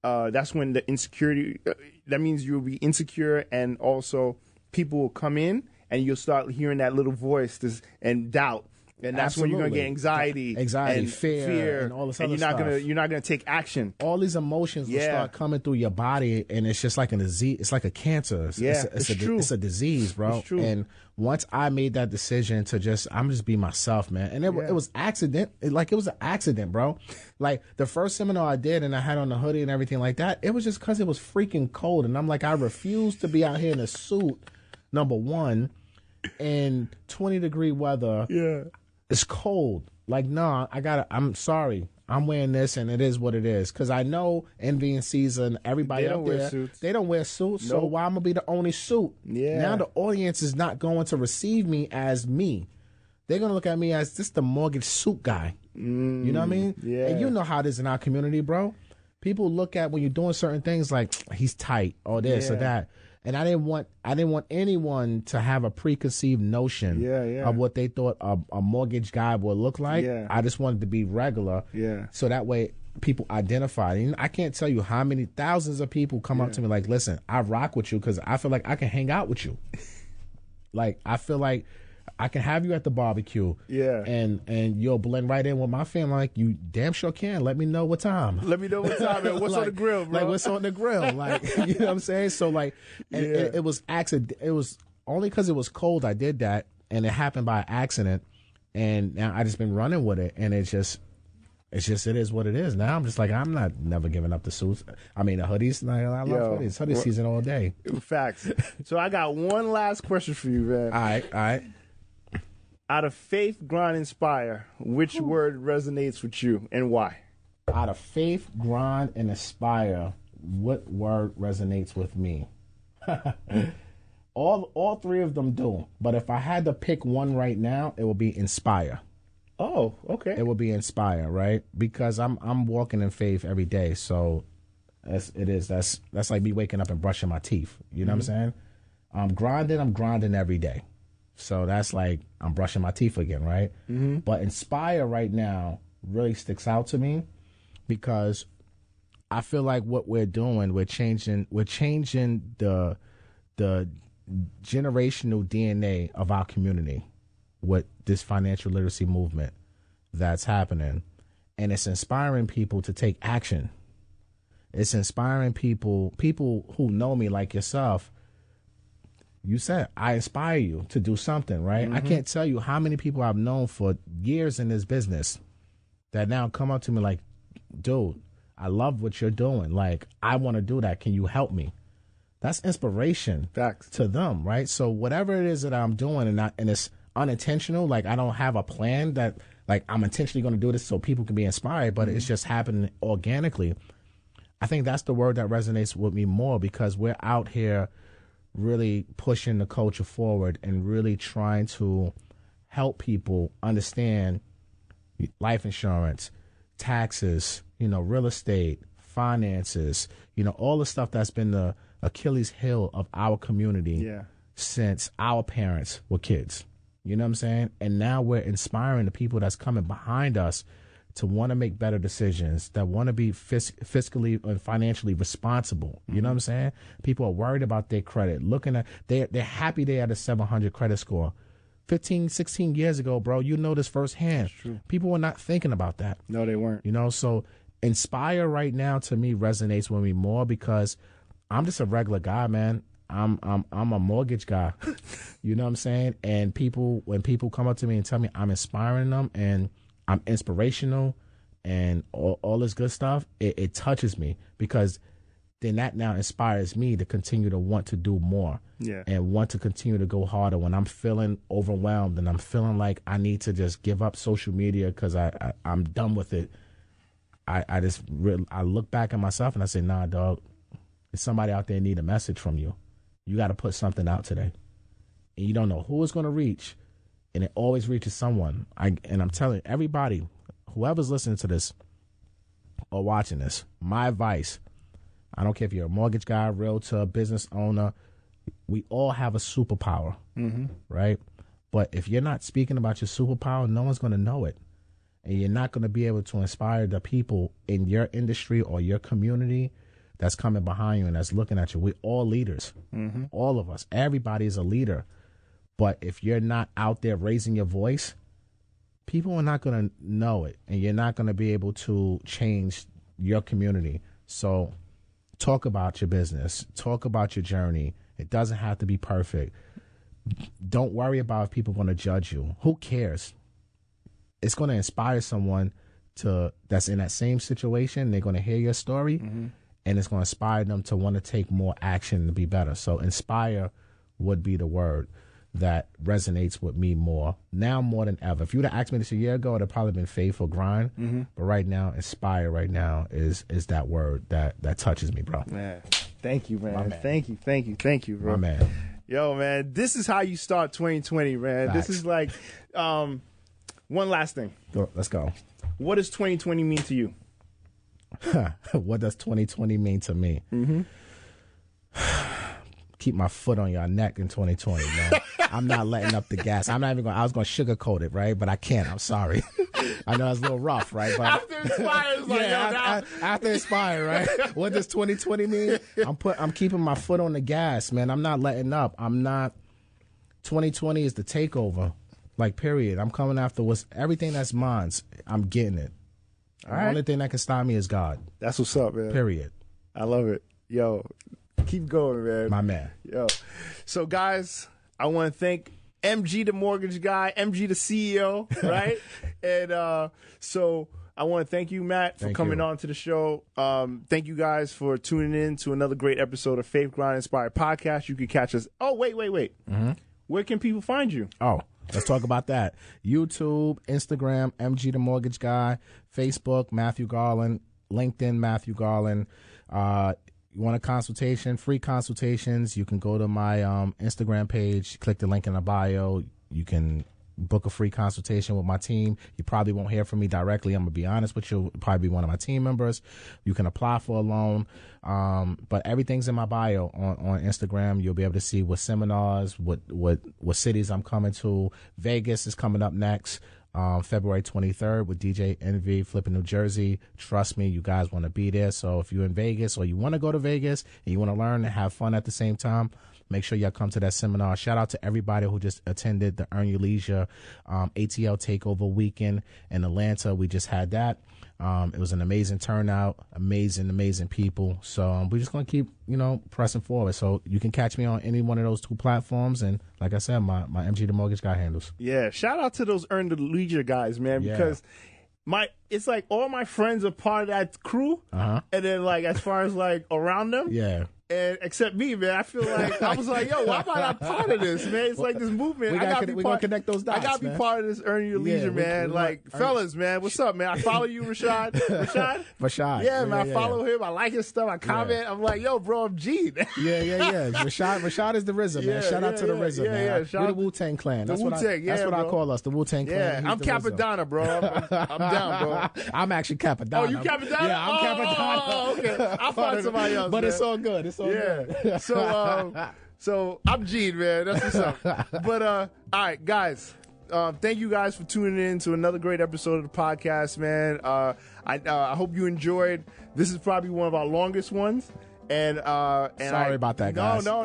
that's when the insecurity. That means you'll be insecure, and also people will come in, and you'll start hearing that little voice and doubt. And that's when you're gonna get anxiety, and fear, and all this and other you're not gonna take action. All these emotions will Yeah. start coming through your body, and it's just like a disease. It's like a cancer. It's true. It's a disease, bro. It's true. And once I made that decision to I'm just be myself, man. And it was accident. It was an accident, bro. Like, the first seminar I did, and I had on the hoodie and everything like that, it was just because it was freaking cold, and I'm like, I refuse to be out here in a suit. Number one. in 20-degree weather. Yeah. It's cold. Like, no, I'm sorry. I'm wearing this, and it is what it is. Because I know envy and season, everybody They don't up there, wear suits. they don't wear suits. So Nope. why I'm going to be the only suit? Yeah. Now the audience is not going to receive me as me. They're going to look at me as just the mortgage suit guy. You know what I mean? Yeah. And you know how it is in our community, bro. People look at when you're doing certain things like, he's tight or this or Yeah. that. And I didn't want anyone to have a preconceived notion of what they thought a mortgage guy would look like. Yeah. I just wanted to be regular. Yeah. So that way people identify. And I can't tell you how many thousands of people come up to me like, listen, I rock with you because I feel like I can hang out with you. Like, I feel like I can have you at the barbecue. Yeah. And you'll blend right in with my family. Like, you damn sure can. Let me know what time. Let me know what time and what's on the grill, bro. Like, what's on the grill? Like, you know what I'm saying? So, like, and it was accident. It was only because it was cold I did that, and it happened by accident. And now I just been running with it, and it is what it is. Now I'm just like, I'm not never giving up the suits. I mean, the hoodies. Like, I love hoodies. Hoodie season all day. Facts. So I got one last question for you, man. All right. Out of faith, grind, inspire, which word resonates with you and why? Out of faith, grind, and aspire, what word resonates with me? all three of them do. But if I had to pick one right now, it would be inspire. Oh, okay. It would be inspire, right? Because I'm walking in faith every day. So that's like me waking up and brushing my teeth. You know what I'm saying? I'm grinding every day. So that's like I'm brushing my teeth again, right? Mm-hmm. But inspire right now really sticks out to me because I feel like what we're doing, we're changing the generational DNA of our community with this financial literacy movement that's happening. And it's inspiring people to take action. It's inspiring people who know me like yourself. You said, I inspire you to do something, right? Mm-hmm. I can't tell you how many people I've known for years in this business that now come up to me like, dude, I love what you're doing. Like, I want to do that. Can you help me? That's inspiration. Facts. To them, right? So whatever it is that I'm doing and it's unintentional, like I don't have a plan that like I'm intentionally going to do this so people can be inspired, but it's just happening organically. I think that's the word that resonates with me more because we're out here really pushing the culture forward and really trying to help people understand life insurance, taxes, real estate, finances, all the stuff that's been the Achilles heel of our community since our parents were kids. You know what I'm saying? And now we're inspiring the people that's coming behind us to want to make better decisions, that want to be fiscally and financially responsible. You know what I'm saying? People are worried about their credit, they're happy they had a 700 credit score. 15, 16 years ago, bro, you know this firsthand. People were not thinking about that. No, they weren't. So inspire right now to me resonates with me more because I'm just a regular guy, man. I'm a mortgage guy. You know what I'm saying? And when people come up to me and tell me I'm inspiring them and I'm inspirational and all this good stuff, it touches me because then that now inspires me to continue to want to do more and want to continue to go harder when I'm feeling overwhelmed and I'm feeling like I need to just give up social media because I'm done with it. I look back at myself and I say, nah, dog, there's somebody out there need a message from you. You got to put something out today. And you don't know who it's going to reach. And it always reaches someone. And I'm telling everybody, whoever's listening to this or watching this, my advice, I don't care if you're a mortgage guy, realtor, business owner, we all have a superpower, right? But if you're not speaking about your superpower, no one's going to know it. And you're not going to be able to inspire the people in your industry or your community that's coming behind you and that's looking at you. We're all leaders, all of us. Everybody is a leader. But if you're not out there raising your voice, people are not going to know it. And you're not going to be able to change your community. So talk about your business. Talk about your journey. It doesn't have to be perfect. Don't worry about if people are going to judge you. Who cares? It's going to inspire someone that's in that same situation. They're going to hear your story. And it's going to inspire them to want to take more action to be better. So inspire would be the word that resonates with me more than ever. If you would have asked me this a year ago, it'd have probably been faith or grind. But right now, inspire right now is that word that touches me, bro. Man, thank you, man. man. Thank you, bro. My man. Yo, man, this is how you start 2020, man. Facts. This is like, one last thing. Let's go. What does 2020 mean to you? What does 2020 mean to me? Keep my foot on your neck in 2020, man. I'm not letting up the gas. I'm not even going. I was going to sugarcoat it, right? But I can't. I'm sorry. I know it's a little rough, right? But After Inspire, it's like, after Inspire, right? What does 2020 mean? I'm keeping my foot on the gas, man. I'm not letting up. 2020 is the takeover, like period. I'm coming after everything that's mine. I'm getting it. All The right. only thing that can stop me is God. That's what's up, man. Period. I love it. Yo, keep going, man. My man. Yo. So, guys, I want to thank MG, the mortgage guy, MG, the CEO, right? And so I want to thank you, Matt, for Thank coming you. on to the show. Thank you guys for tuning in to another great episode of Faith Grind Inspired Podcast. You can catch us. Oh, wait. Where can people find you? Oh, let's talk about that. YouTube, Instagram, MG the Mortgage Guy, Facebook, Matthew Garland, LinkedIn, Matthew Garland. You want a consultation, free consultations, you can go to my Instagram page, click the link in the bio. You can book a free consultation with my team. You probably won't hear from me directly. I'm going to be honest with you. It'll probably be one of my team members. You can apply for a loan. But everything's in my bio on Instagram. You'll be able to see what seminars, what cities I'm coming to. Vegas is coming up next. February 23rd with DJ Envy, Flipping New Jersey. Trust me, you guys want to be there. So if you're in Vegas or you want to go to Vegas and you want to learn and have fun at the same time, make sure y'all come to that seminar. Shout out to everybody who just attended the Earn Your Leisure ATL Takeover Weekend in Atlanta. We just had that. It was an amazing turnout, amazing people. So we're just going to keep, pressing forward. So you can catch me on any one of those two platforms. And like I said, my MG the Mortgage Guy handles. Yeah, shout out to those Earn the Leisure guys, man, Yeah. because it's like all my friends are part of that crew. And then like as far as like around them. Yeah. And except me, man, I feel like I was like, yo, why am I not part of this, man? It's like this movement. We're going to connect those dots. I gotta be part of this Earn Your Leisure, man. Fellas, man, what's up, man? I follow you, Rashad. Rashad. Yeah, man, I follow him. I like his stuff. I comment. I'm like, yo, bro, I'm G. Yeah. Rashad is the RZA, man. Shout out to the RZA, man. We're the Wu-Tang Clan. That's what I call us, the Wu-Tang Clan. Yeah, I'm Capadonna, bro. I'm down, bro. I'm actually Capadonna. Oh, you Capadonna? Yeah, I'm Capadonna. Oh, okay. I'll find somebody else, but man. it's all good. It's all good. So I'm Gene, man. That's what's up. But all right, guys. Thank you guys for tuning in to another great episode of the podcast, man. I hope you enjoyed. This is probably one of our longest ones. And sorry about that, guys. No.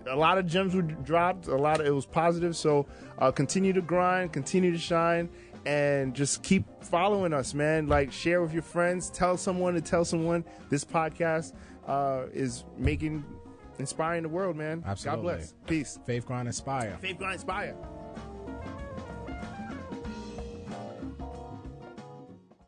A lot of gems were dropped. It was positive. So continue to grind, continue to shine, and just keep following us, man. Like, share with your friends. Tell someone to tell someone. This podcast is inspiring the world, man. Absolutely. God bless. Peace. Faith, Grind, Inspire. Faith, Grind, Inspire.